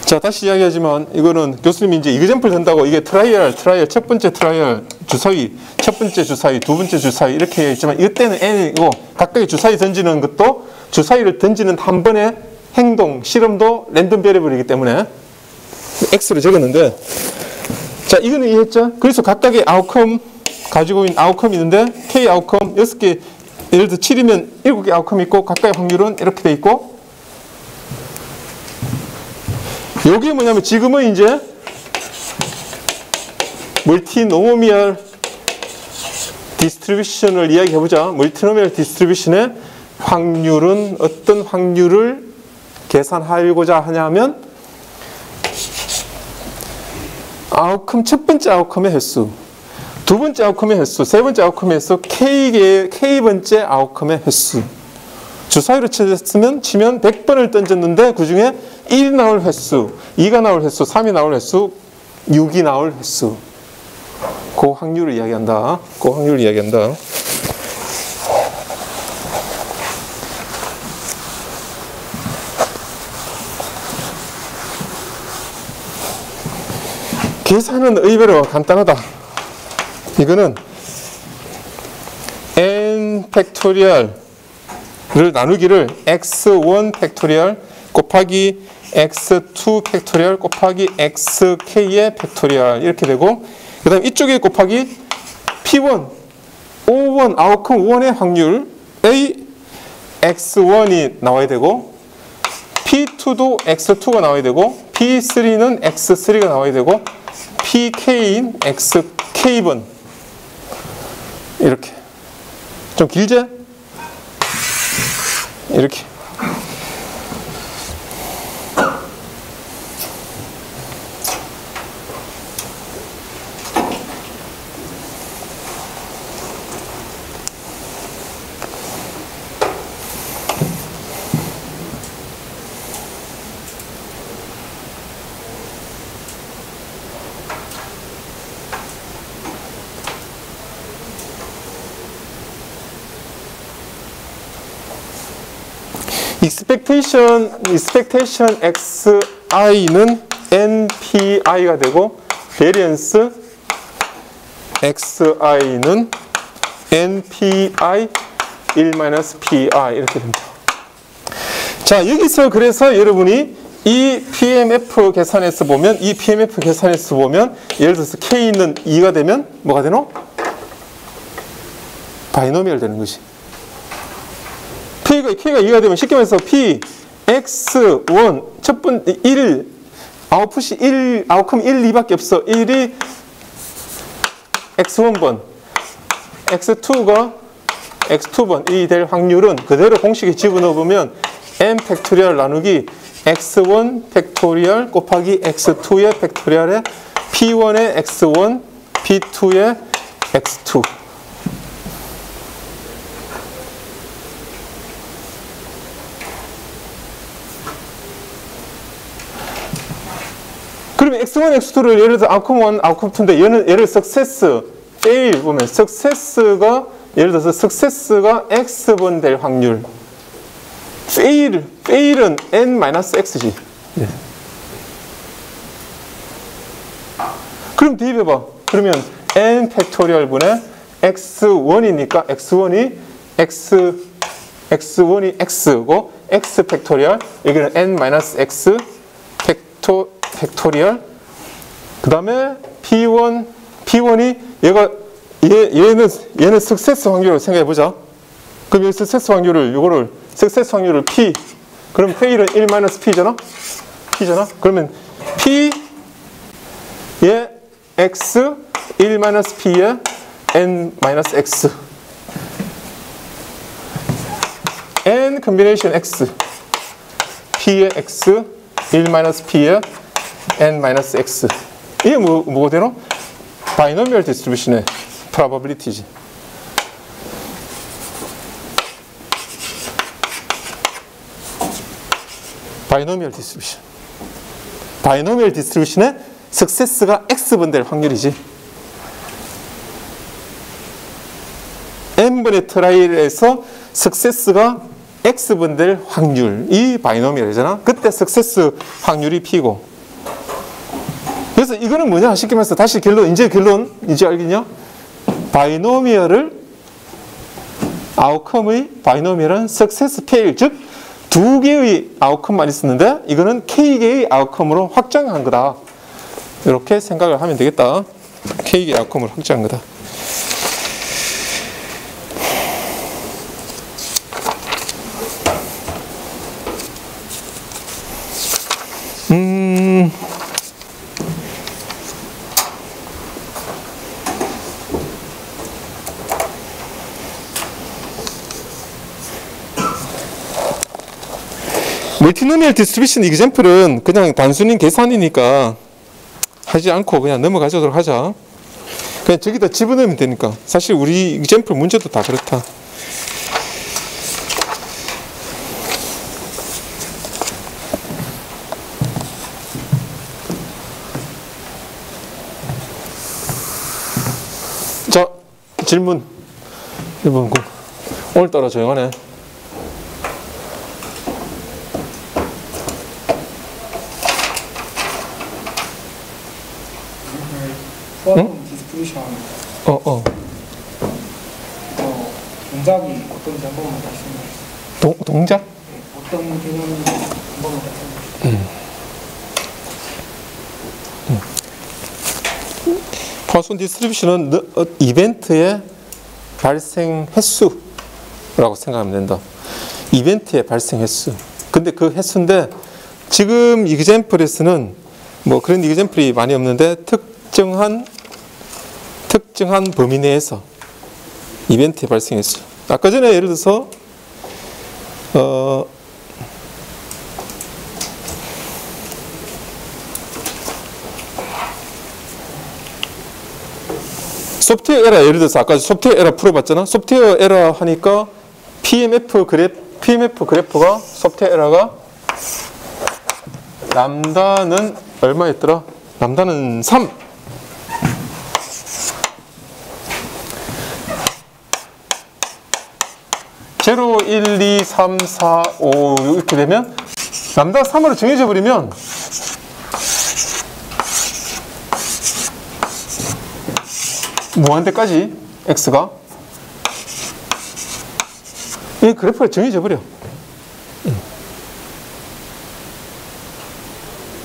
자, 다시 이야기하지만 이거는 교수님이 이제 이그젠플 든다고 이게 트라이얼, 첫 번째 트라이얼 주사위, 첫 번째 주사위, 두 번째 주사위 이렇게 했지만 이때는 n이고 각각의 주사위 던지는 것도 주사위를 던지는 한 번의 행동, 실험도 랜덤 베리어블이기 때문에 x로 적었는데, 자, 이거는 이해했죠? 그래서 각각의 아웃컴 가지고 있는 아웃컴이 있는데 k 아웃컴 6개, 예를 들어 7이면 7개 아웃컴이 있고 각각의 확률은 이렇게 돼 있고, 여기 뭐냐면 지금은 이제 멀티노미얼 디스트리뷰션을 이야기해보자. 멀티노미얼 디스트리뷰션의 확률은 어떤 확률을 계산하고자 하냐면 아웃컴, 첫 번째 아웃컴의 횟수, 두 번째 아웃컴의 횟수, 세 번째 아웃컴의 횟수, K번째 아웃컴의 횟수. 주사위로 치면 100번을 던졌는데 그 중에 1이 나올 횟수, 2가 나올 횟수, 3이 나올 횟수, 6이 나올 횟수. 그 확률을 이야기한다. 그 확률을 이야기한다. 계산은 의외로 간단하다. 이거는 n 팩토리얼 를 나누기를 x1 팩토리얼 곱하기 x2 팩토리얼 곱하기 xk의 팩토리얼 이렇게 되고, 그 다음 이쪽에 곱하기 p1 O1 아웃컴 5원의 확률의 x1이 나와야 되고, p2도 x2가 나와야 되고, p3는 x3가 나와야 되고, pk인 xk번. 이렇게 좀 길지? 이렇게. expectation xi는 npi가 되고, variance xi는 npi 1-pi 이렇게 됩니다. 자, 여기서 그래서 여러분이 이 PMF 계산에서 보면, 예를 들어서 K는 2가 되면 뭐가 되노? 바이노미얼 되는 것이. K가 2가 되면 쉽게 말해서 P, X1, 첫 번째 1, 아웃풋이 1, 아웃컴 1, 2밖에 없어. 1이 X1번, X2가 X2번이 될 확률은 그대로 공식에 집어넣으면 n 팩토리얼 나누기 x1 팩토리얼 곱하기 x2의 팩토리얼에 p1의 x1, p2의 x2. 그러면 x1, x2를 예를 들어 아웃컴 1, 아웃컴 2인데 얘는 예를 success, fail 보면 success가 예를 들어서 success가 x번 될 확률. fail은 n-x지. 예. 그럼 대입해봐. 그러면 n 팩토리얼분의 x1이니까 x1이 x고 x 팩토리얼, 여기는 n-x 팩토리얼. 그 다음에 p1이 얘는 석세스 확률을 생각해보자. 그럼 이 석세스 확률을 석세스 확률을 p, 그럼 fail은 1-p잖아? p잖아? 그러면 p의 x 1-p의 n-x n combination x p의 x 1-p의 n-x. 이게 뭐가 되노? 바이노미얼 디스트리뷰션의 probability지. 바이노미얼 디스트리뷰션. 바이노미얼 디스트리뷰션의 석세스가 X번 될 확률이지. n번의 트라이에서 석세스가 X번 될 확률, 이 바이노미얼이잖아. 그때 석세스 확률이 P고. 그래서 이거는 뭐냐? 쉽게 말해서 다시 결론, 이제 알겠냐? 아웃컴의 바이노미얼은 석세스 페일, 즉 두 개의 아웃컴만 있었는데 이거는 K개의 아웃컴으로 확장한 거다. 이렇게 생각을 하면 되겠다. K개의 아웃컴으로 확장한 거다. 멀티노미얼 디스트리뷰션 이그젬플은 그냥 단순히 계산이니까 하지 않고 그냥 넘어가도록 하자. 그냥 저기다 집어넣으면 되니까. 사실 우리 이그젬플 문제도 다 그렇다. 자, 질문 1번. 오늘따라 조용하네. 포아손 디스트리뷰션 동작이 어떤지 한 번만 말씀해 주세요. 동작? 네, 어떤 개념인지 한 번만 말씀해 주세요. 포아손 디스트리뷰션은 이벤트의 발생 횟수라고 생각하면 된다. 이벤트의 발생 횟수. 근데 그 횟수인데 지금 이그젬플에서는 뭐 그런 이그젬플이 많이 없는데 특정한 범위 내에서 이벤트의 발생 횟수. 아까 전에 예를 들어서 소프트웨어 에러, 예를 들어서 아까 소프트웨어 에러 풀어봤잖아. 소프트웨어 에러 하니까 PMF 그래프가 소프트웨어 에러가 람다는 얼마였더라? 람다는 3. 0, 1, 2, 3, 4, 5 이렇게 되면 람다 3으로 정해져 버리면 무한대까지 x가 이 그래프가 정해져 버려.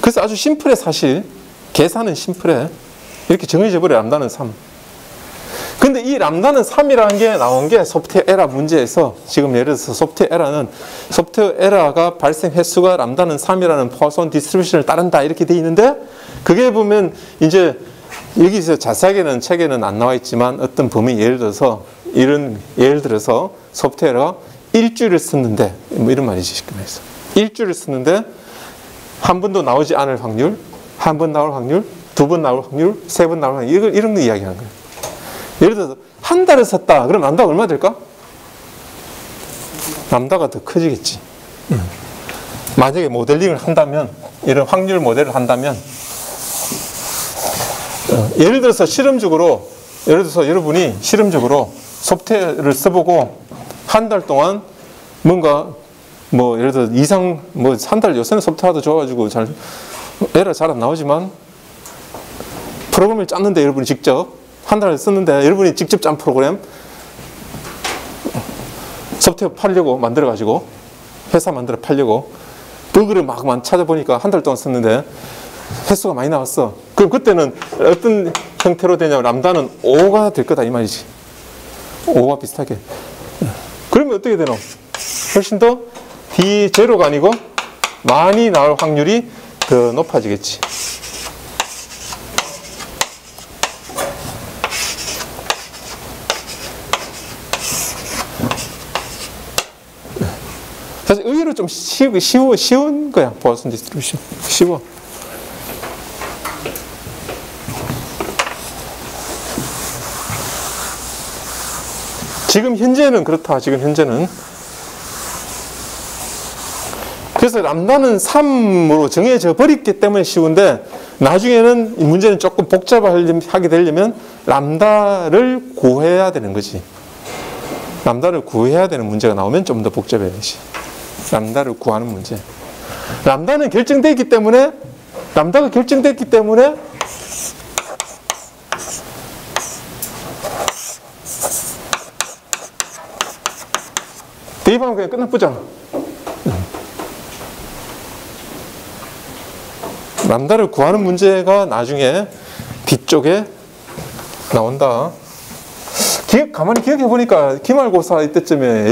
그래서 아주 심플해. 사실 계산은 심플해. 이렇게 정해져 버려. 람다는 3. 근데 이 람다는 3이라는 게 나온 게 소프트웨어 에러 문제에서 지금 예를 들어서 소프트웨어 에러가 발생 횟수가 람다는 3이라는 포아손 디스트리뷰션을 따른다 이렇게 돼 있는데 그게 보면 이제 여기서 자세하게는 책에는 안 나와 있지만 어떤 범위 예를 들어서 소프트웨어가 일주일을 썼는데 뭐 이런 말이지 쉽게 말해서 일주일을 썼는데 한 번도 나오지 않을 확률, 한 번 나올 확률, 두 번 나올 확률, 세 번 나올 확률 이런 거 이야기하는 거예요. 예를 들어서 한 달을 썼다. 그럼 람다가 얼마 될까? 람다가 더 커지겠지. 만약에 모델링을 한다면 이런 확률 모델을 한다면 예를 들어서 여러분이 실험적으로 소프트웨어를 써보고 한 달 동안 뭔가 뭐 예를 들어 한 달 요새는 소프트웨어도 좋아가지고 에러 잘 안 나오지만 프로그램을 짰는데 여러분이 직접 한 달을 썼는데 여러분이 직접 짠 프로그램 소프트웨어 팔려고 만들어가지고 회사 만들어 팔려고 버그를 막 찾아보니까 한 달 동안 썼는데 횟수가 많이 나왔어. 그럼 그때는 어떤 형태로 되냐면 람다는 5가 될 거다 이 말이지. 5와 비슷하게. 그러면 어떻게 되노? 훨씬 더 B0가 아니고 많이 나올 확률이 더 높아지겠지. 사실 의외로 좀 쉬운 거야. 포아손 디스트리뷰션. 쉬워. 지금 현재는 그렇다. 지금 현재는. 그래서 람다는 3으로 정해져 버렸기 때문에 쉬운데 나중에는 이 문제는 조금 복잡하게 되려면 람다를 구해야 되는 거지. 람다를 구해야 되는 문제가 나오면 좀 더 복잡해야지. 람다를 구하는 문제. 람다는 결정되어 있기 때문에 람다가 결정됐기 때문에 대입하면 그냥 끝나쁘잖아. 람다를 구하는 문제가 나중에 뒤쪽에 나온다. 가만히 기억해 보니까 기말고사 이때쯤에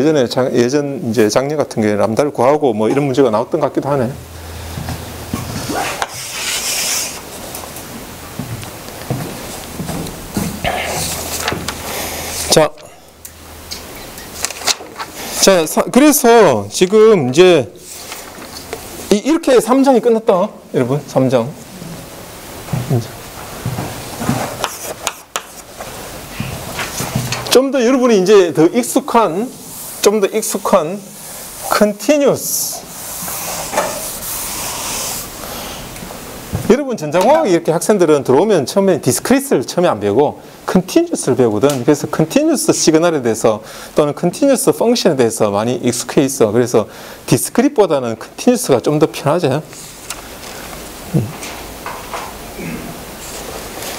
예전 이제 작년 같은 경우에 람다를 구하고 뭐 이런 문제가 나왔던 것 같기도 하네. 그래서 지금 이제 이렇게 3장이 끝났다. 여러분, 3장. 좀 더 여러분이 이제 좀 더 익숙한 continuous. 여러분 전자공학 이렇게 학생들은 들어오면 처음에 discrete를 처음에 안 배우고 continuous를 배우거든. 그래서 continuous 시그널에 대해서 또는 continuous 펑션에 대해서 많이 익숙해 있어. 그래서 discrete보다는 continuous가 좀 더 편하죠.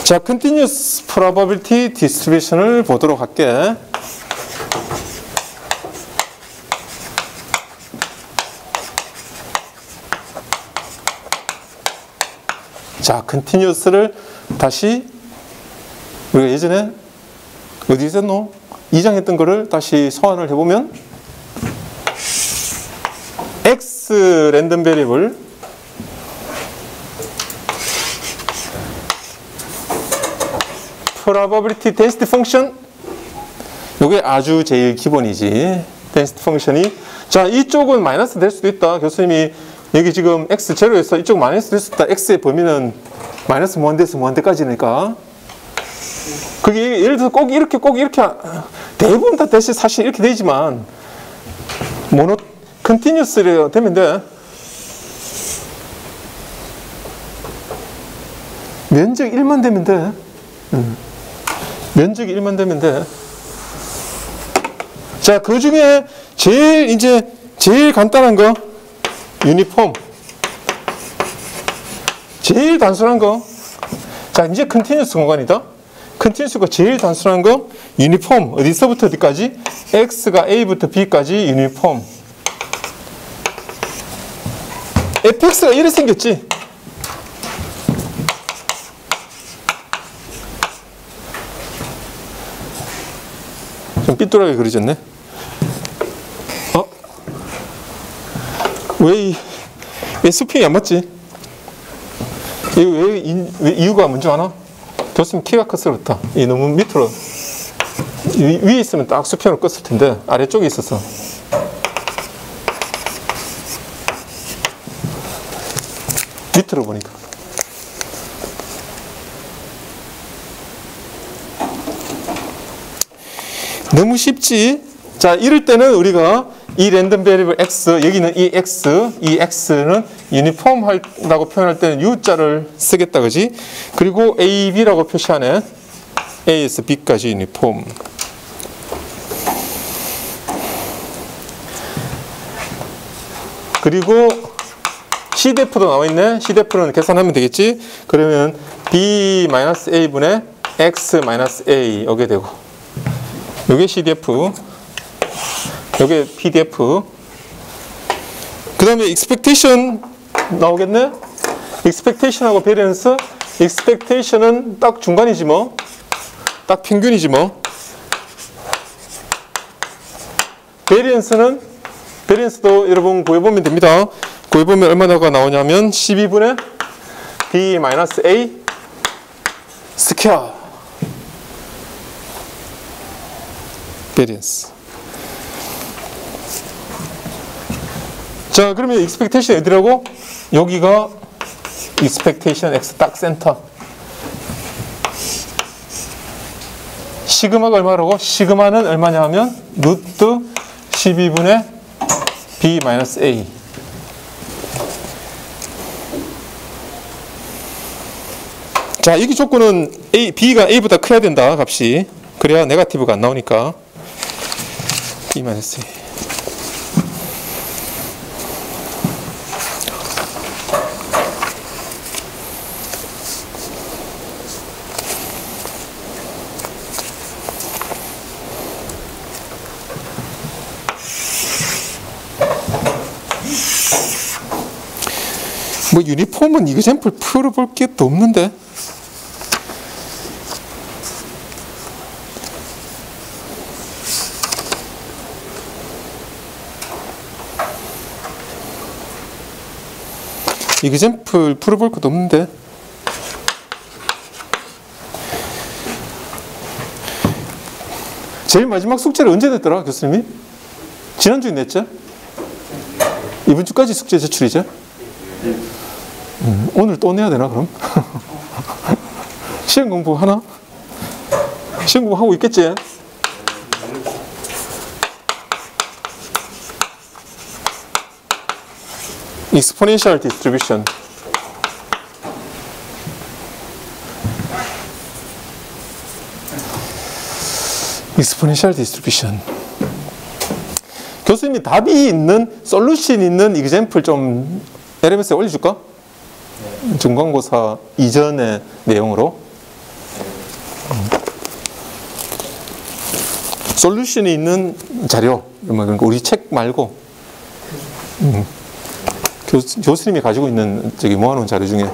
자, continuous probability distribution을 보도록 할게. 자, continuous를 다시 우리가 예전에 어디 있었노? 2장 했던 거를 다시 소환을 해보면 X 랜덤 베리블 probability density function 요게 아주 제일 기본이지. density 펑션이 자, 이쪽은 마이너스 될 수도 있다. 교수님이 여기 지금 x 제로에서 이쪽 마이너스 될 수 있다. x의 범위는 마이너스 무한대에서 무한대까지니까. 그게 예를 들어서 꼭 이렇게 대부분 다 대신 사실 이렇게 되지만 컨티뉴스로 되면 돼. 면적 1만 되면 돼. 면적이 1만 되면 돼. 자, 그 중에 제일 간단한 거 유니폼. 제일 단순한 거. 자, 이제 컨티뉴스 공간이다. 컨티뉴스가 제일 단순한 거 유니폼. 어디서부터 어디까지? x가 a부터 b까지 유니폼. fx가 이렇게 생겼지. 좀 삐뚤하게 그려졌네. 왜 스핑이 안 맞지? 왜 이유가 뭔지 아나? 교수님 키가 커서 그렇다. 이 너무 밑으로 위에 있으면 딱 수평을 껐을 텐데 아래쪽에 있어서. 밑으로 보니까. 너무 쉽지? 자, 이럴 때는 우리가 이 랜덤 베리블 x, 여기는 이 x는 유니폼하다고 표현할 때는 u자를 쓰겠다, 그지? 그리고 a, b라고 표시하네. a에서 b까지 유니폼. 그리고 CDF도 나와 있네. CDF는 계산하면 되겠지? 그러면 b-a분의 x-a 오게 되고, 요게 CDF, 요게 PDF. 그 다음에 expectation 나오겠네? expectation하고 variance. expectation은 딱 중간이지 뭐. 딱 평균이지 뭐. variance도 여러분 구해보면 됩니다. 구해보면 얼마나가 나오냐면 12분의 b-a 스퀘어. variance. 자, 그러면 expectation 어디라고? 여기가 expectation x 딱 센터. 시그마가 얼마라고? 시그마는 얼마냐 하면 루트 12분의 b-a. 자, 여기 조건은 B가 A보다 커야 된다, 값이. 그래야 네거티브가 안 나오니까. B-A. 뭐 유니폼은 이그젬플 풀어볼 게 또 없는데. 이그젬플 풀어볼 것도 없는데. 제일 마지막 숙제를 언제 냈더라, 교수님이? 지난주에 냈죠? 이번 주까지 숙제 제출이죠? 오늘 또 내야 되나, 그럼? 시험 공부 하나? 시험 공부 하고 있겠지? exponential distribution. exponential distribution. 교수님이 답이 있는, 솔루션 있는 이그젬플 좀 LMS에 올려줄까? 중간고사 이전의 내용으로. 솔루션이 있는 자료, 그러니까 우리 책 말고 교수님이 가지고 있는 저기 모아놓은 자료 중에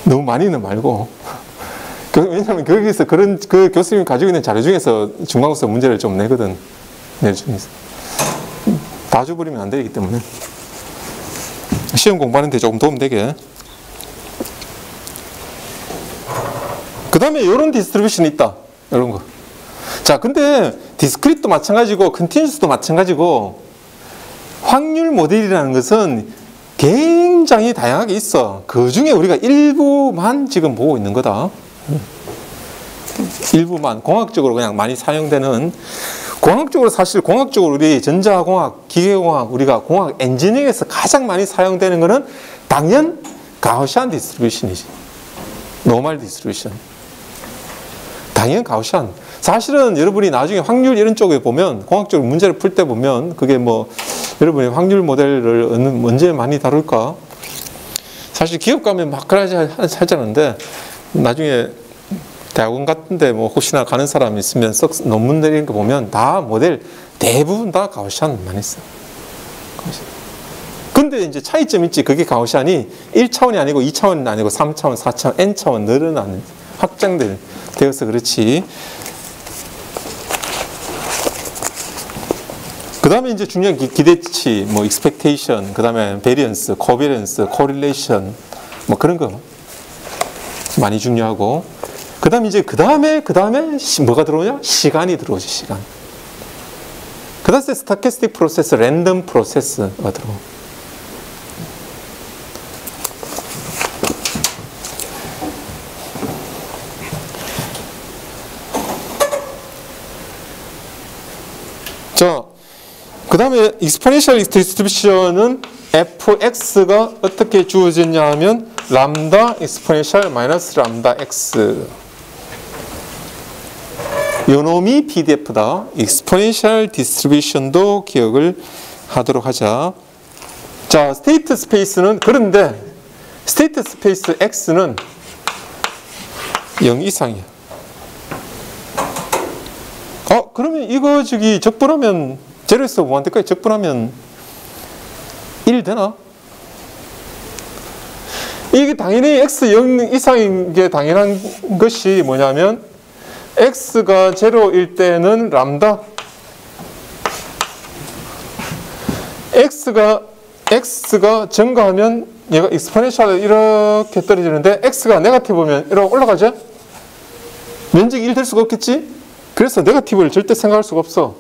너무 많이는 말고. 왜냐하면 거기서 그런 그 교수님이 가지고 있는 자료 중에서 중간고사 문제를 좀 내거든. 낼 중에서 다 줘버리면 안 되기 때문에 시험 공부하는데 조금 도움되게. 그 다음에 이런 디스트리뷰션이 있다, 이런 거. 자, 근데 디스크릿도 마찬가지고 컨티뉴스도 마찬가지고 확률 모델이라는 것은 굉장히 다양하게 있어. 그 중에 우리가 일부만 지금 보고 있는 거다. 일부만 공학적으로 그냥 많이 사용되는, 공학적으로 사실 공학적으로 우리 전자공학, 기계공학, 우리가 공학 엔지니어링에서 가장 많이 사용되는 거는 당연 가우시안 디스트리뷰션이지. 노멀 디스트리뷰션. 당연 가우시안. 사실은 여러분이 나중에 확률 이런 쪽에 보면, 공학적으로 문제를 풀 때 보면, 그게 뭐 여러분이 확률 모델을 언제 많이 다룰까? 사실 기업 가면 막 하자는데 나중에 대학원 같은데 뭐 혹시나 가는 사람 있으면 썩 논문 내리는 거 보면 다 모델 대부분 다 가우시안만 있어. 근데 이제 차이점 있지. 그게 가우시안이 1차원이 아니고 2차원이 아니고 3차원, 4차원, n차원 늘어나는 확장되어서 그렇지. 그 다음에 이제 중요한 기대치, 뭐 expectation, 그 다음에 variance, covariance, correlation, 뭐 그런 거 많이 중요하고. 그 다음에 이제 그 다음에 뭐가 들어오냐? 시간이 들어오지, 시간. 그 다음에 stochastic process, random process가 들어오. 자, 그 다음에 exponential distribution은 fx가 어떻게 주어졌냐 하면 람다 exponential 마이너스 람다 x. 요놈이 PDF다. exponential distribution도 기억을 하도록 하자. 자, state space는 그런데 state space x는 0 이상이야. 그러면 이거 저기 적분하면 제로에서 1한테까지 적분하면 1 되나? 이게 당연히 x 0 이상인 게 당연한 것이 뭐냐면 x가 제로일 때는 람다, x가 증가하면 얘가 익스포넨셜 이렇게 떨어지는데 x가 네거티브면 이렇게 올라가죠? 면적이 1 될 수가 없겠지? 그래서 네거티브를 절대 생각할 수가 없어.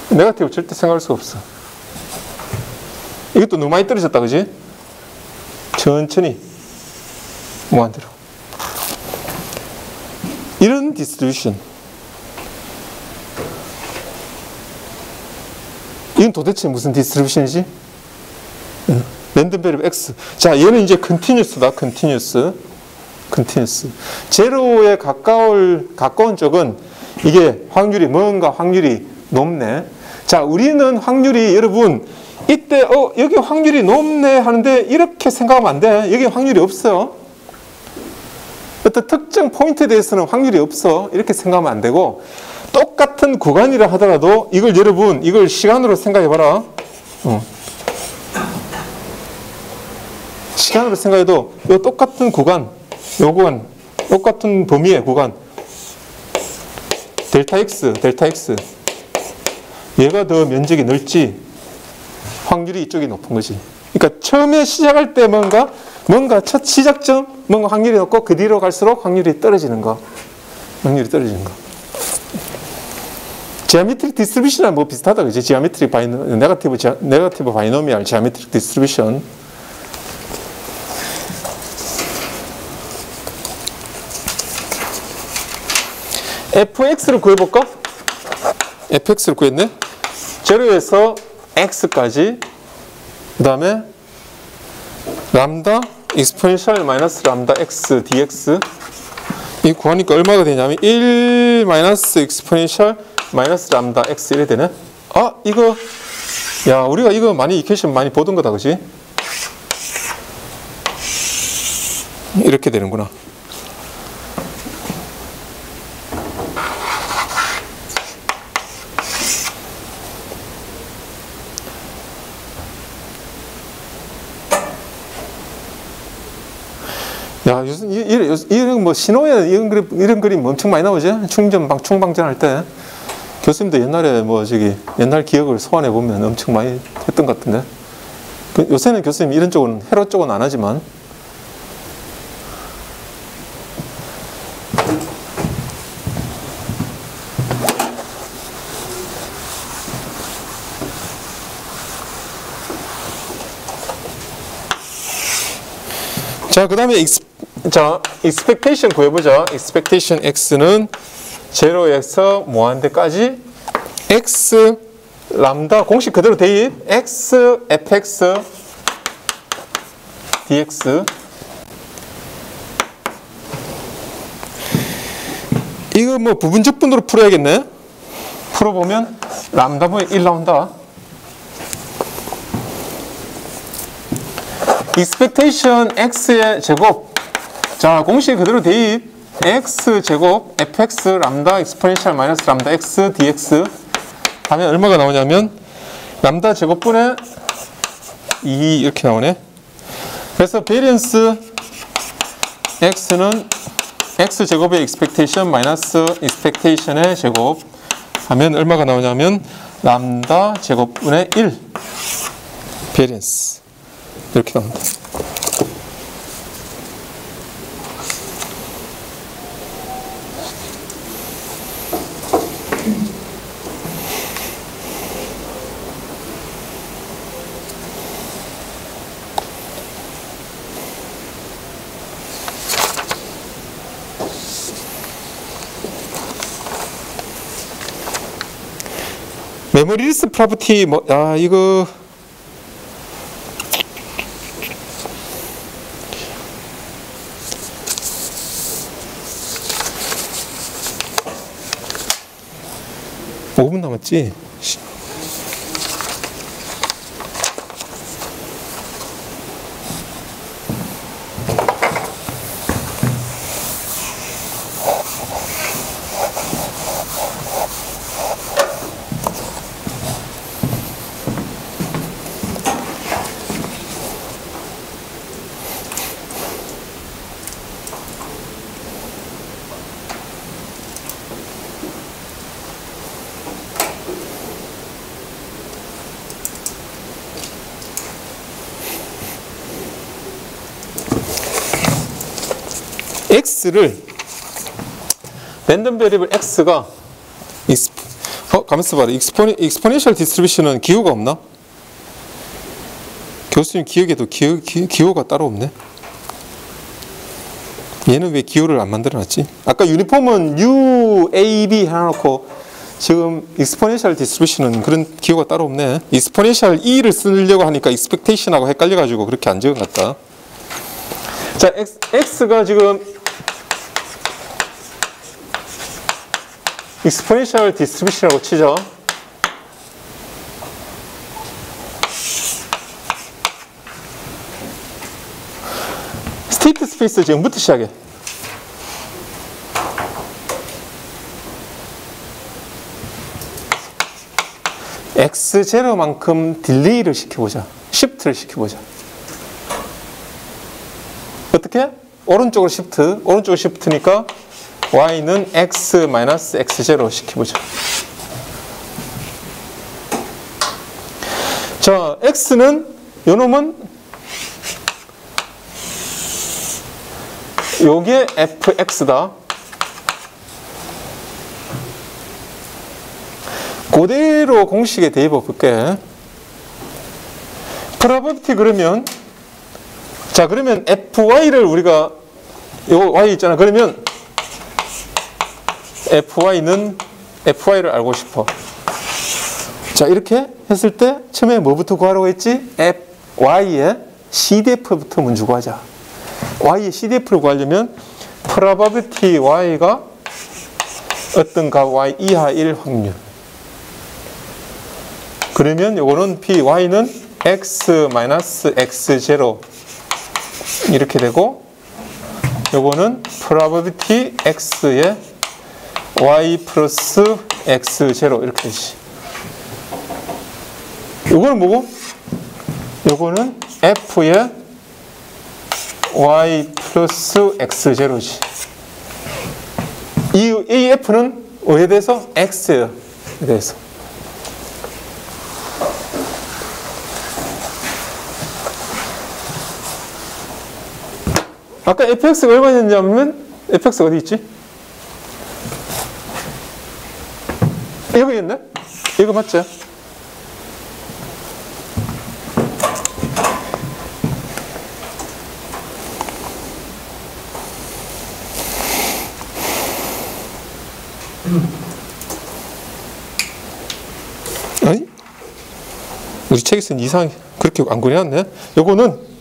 네거티브 절대 생각할 수가 없어. 이것도 너무 많이 떨어졌다, 그지? 천천히 무한대로. 이런 디스트리뷰션. 이건 도대체 무슨 디스트리뷰션이지? 랜덤 베리블 x. 자, 얘는 이제 컨티뉴스다. 컨티뉴스. 제로에 가까운 쪽은 이게 확률이 뭔가 확률이 높네. 자, 우리는 확률이 여러분 이때 여기 확률이 높네 하는데 이렇게 생각하면 안 돼. 여기 확률이 없어요. 어떤 특정 포인트에 대해서는 확률이 없어. 이렇게 생각하면 안 되고 똑같은 구간이라 하더라도 이걸 여러분 이걸 시간으로 생각해 봐라. 시간으로 생각해도 요 똑같은 구간, 요 구간, 똑같은 범위의 구간 델타 x 얘가 더 면적이 넓지 확률이 이쪽이 높은 거지. 그러니까 처음에 시작할 때 뭔가 첫 시작점 뭔가 확률이 높고 그 뒤로 갈수록 확률이 떨어지는 거. 지오메트릭 디스트리뷰션이랑 뭐 비슷하다 그지? 지오메트릭 네거티브 바이노미얼 지오메트릭 디스트리뷰션. fx를 구해볼까? fx를 구했네. 제로에서 x까지 그 다음에 람다 익스포넨셜 마이너스 람다 x dx 이 구하니까 얼마가 되냐면 1 마이너스 익스포넨셜 마이너스 람다 x 이래 되네. 아 이거 야 우리가 이거 많이 이퀘이션 많이 보던 거다 그지? 이렇게 되는구나. 야, 이런 뭐 신호에 이런 그림 엄청 많이 나오지? 충방전 할 때. 교수님도 옛날에 옛날 기억을 소환해 보면 엄청 많이 했던 것 같은데. 요새는 교수님 이런 쪽은, 회로 쪽은 안 하지만. 자, 그 다음에 expectation 구해보자. expectation x는 제로에서 무한대까지 x 람다 공식 그대로 대입 x fx dx 이거 뭐 부분적분으로 풀어야겠네. 풀어보면 람다분의 1 나온다. expectation x의 제곱. 자, 공식 그대로 대입. x 제곱 fx 람다 exponential 마이너스 람다 x dx 하면 얼마가 나오냐면 람다 제곱분의 2 이렇게 나오네. 그래서 베리언스 x는 x 제곱의 expectation 마이너스 expectation의 제곱 하면 얼마가 나오냐면 람다 제곱분의 1 베리언스 이렇게 나온다. 메모리리스 프로퍼티 이거 오 5분 남았지? x를 랜덤 베리블 x가 가만있어 봐라. 익스포넨셜 디스트리뷰션은 기호가 없나? 교수님 기억에도 기호가 따로 없네. 얘는 왜 기호를 안 만들어 놨지? 아까 유니폼은 U, A, B 해놓고 지금 익스포넨셜 디스트리뷰션은 그런 기호가 따로 없네. 익스포넨셜 E를 쓰려고 하니까 익스펙테이션하고 헷갈려가지고 그렇게 안 적은 것 같다. 자, X가 지금 익스포넨셜 디스트리뷰션이라고 치죠. 스테이트 스페이스 지금부터 시작해. X0만큼 딜레이를 시켜보자. 시프트를 시켜보자. 어떻게? 오른쪽으로 시프트. 오른쪽으로 시프트니까 Y는 X-X0 시켜보자. 자, X는 요 놈은 요게 fx다. 그대로 공식에 대입해 볼게. 프로버비티 그러면 자 그러면 fy를 우리가 요 y 있잖아. 그러면 fy를 알고 싶어. 자 이렇게 했을 때 처음에 뭐부터 구하라고 했지? y의 CDF부터 먼저 구하자. y의 CDF를 구하려면 probability y가 어떤 값 y 이하 1 확률. 그러면 요거는 y는 x-x0 이렇게 되고 요거는 probability x의 y 플러스 x0 이렇게 되지. 요거는 뭐고? 요거는 f의 y 플러스 x0지. 이 f는 뭐에 대해서? x에 대해서. 아까 fx가 얼마였냐면 fx가 어디 있지? 이거였네? 이거 맞죠? 아니? 우리 책에서는 이상하게 그렇게 안 그려놨네. 요거는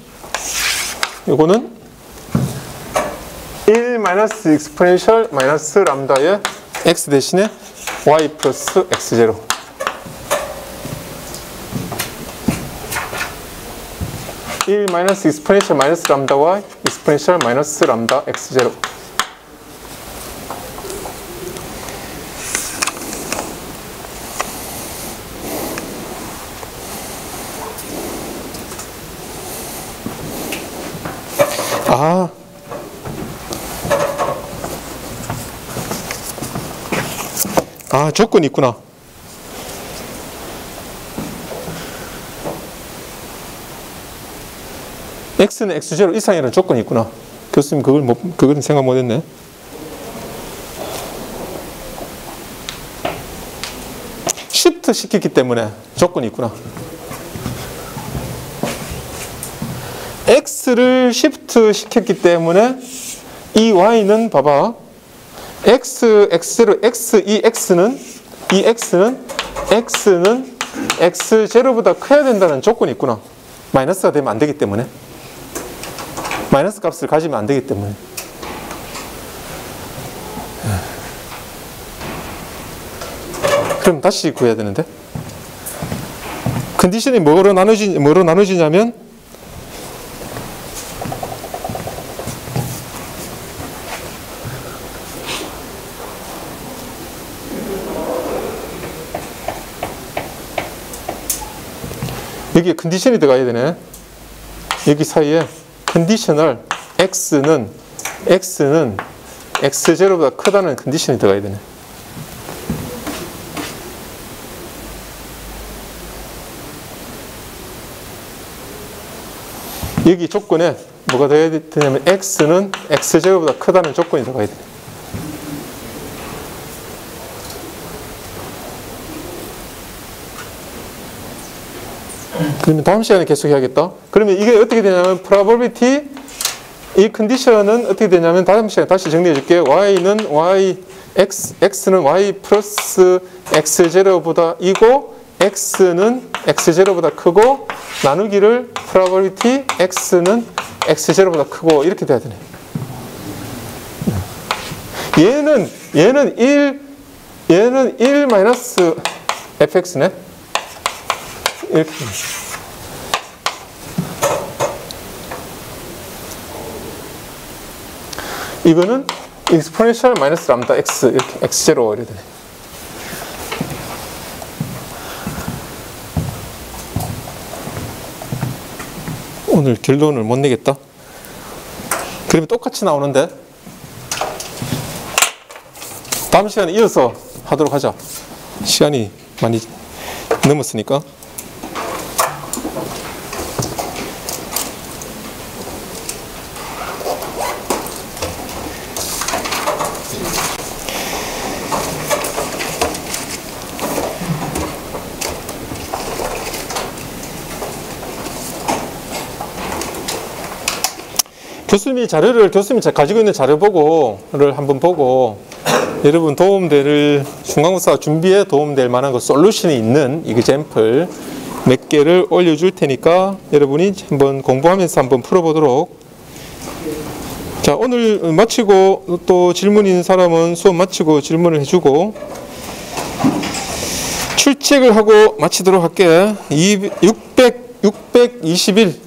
1 마이너스 익스포넨셜 마이너스 람다의 x 대신에 y 플러스 x0. 일 마이너스 익스포넨셜 마이너스 람다 y 익스포넨셜 마이너스 람다 x0. 조건이 있구나. x는 x0 이상이라는 조건이 있구나. 교수님 그걸 생각 못했네. 시프트 시켰기 때문에 조건이 있구나. x를 시프트 시켰기 때문에 이 y는 봐봐. x, x0, 이 x는 x0보다 커야 된다는 조건이 있구나. 마이너스가 되면 안 되기 때문에. 마이너스 값을 가지면 안 되기 때문에. 그럼 다시 구해야 되는데. 컨디션이 뭐로 나눠지냐면 여기에 컨디션이 들어가야 되네. 여기 사이에 컨디셔널 x는 x0보다 크다는 컨디션이 들어가야 되네. 여기 조건에 뭐가 들어가야 되냐면 x는 x0보다 크다는 조건이 들어가야 되네. 그러면 다음 시간에 계속 해야겠다. 그러면 이게 어떻게 되냐면 probability 이 컨디션은 어떻게 되냐면 다음 시간에 다시 정리해 줄게요. y는 y, x는 y 플러스 x0보다 이고 x는 x0보다 크고 나누기를 probability x는 x0보다 크고 이렇게 돼야 되네. 얘는 1 마이너스 fx네. 이렇게. 이거는 exponential 마이너스 람다 x 이렇게 x0 이렇게 되네. 오늘 결론을 못 내겠다. 그러면 똑같이 나오는데 다음 시간에 이어서 하도록 하자. 시간이 많이 넘었으니까. 교수님이 가지고 있는 자료 보고를 한번 보고 여러분 도움될 중간고사 준비에 도움될 만한 그 솔루션이 있는 이그젬플 몇 개를 올려줄 테니까 여러분이 한번 공부하면서 한번 풀어보도록. 자, 오늘 마치고 또 질문 있는 사람은 수업 마치고 질문을 해주고 출첵을 하고 마치도록 할게. 621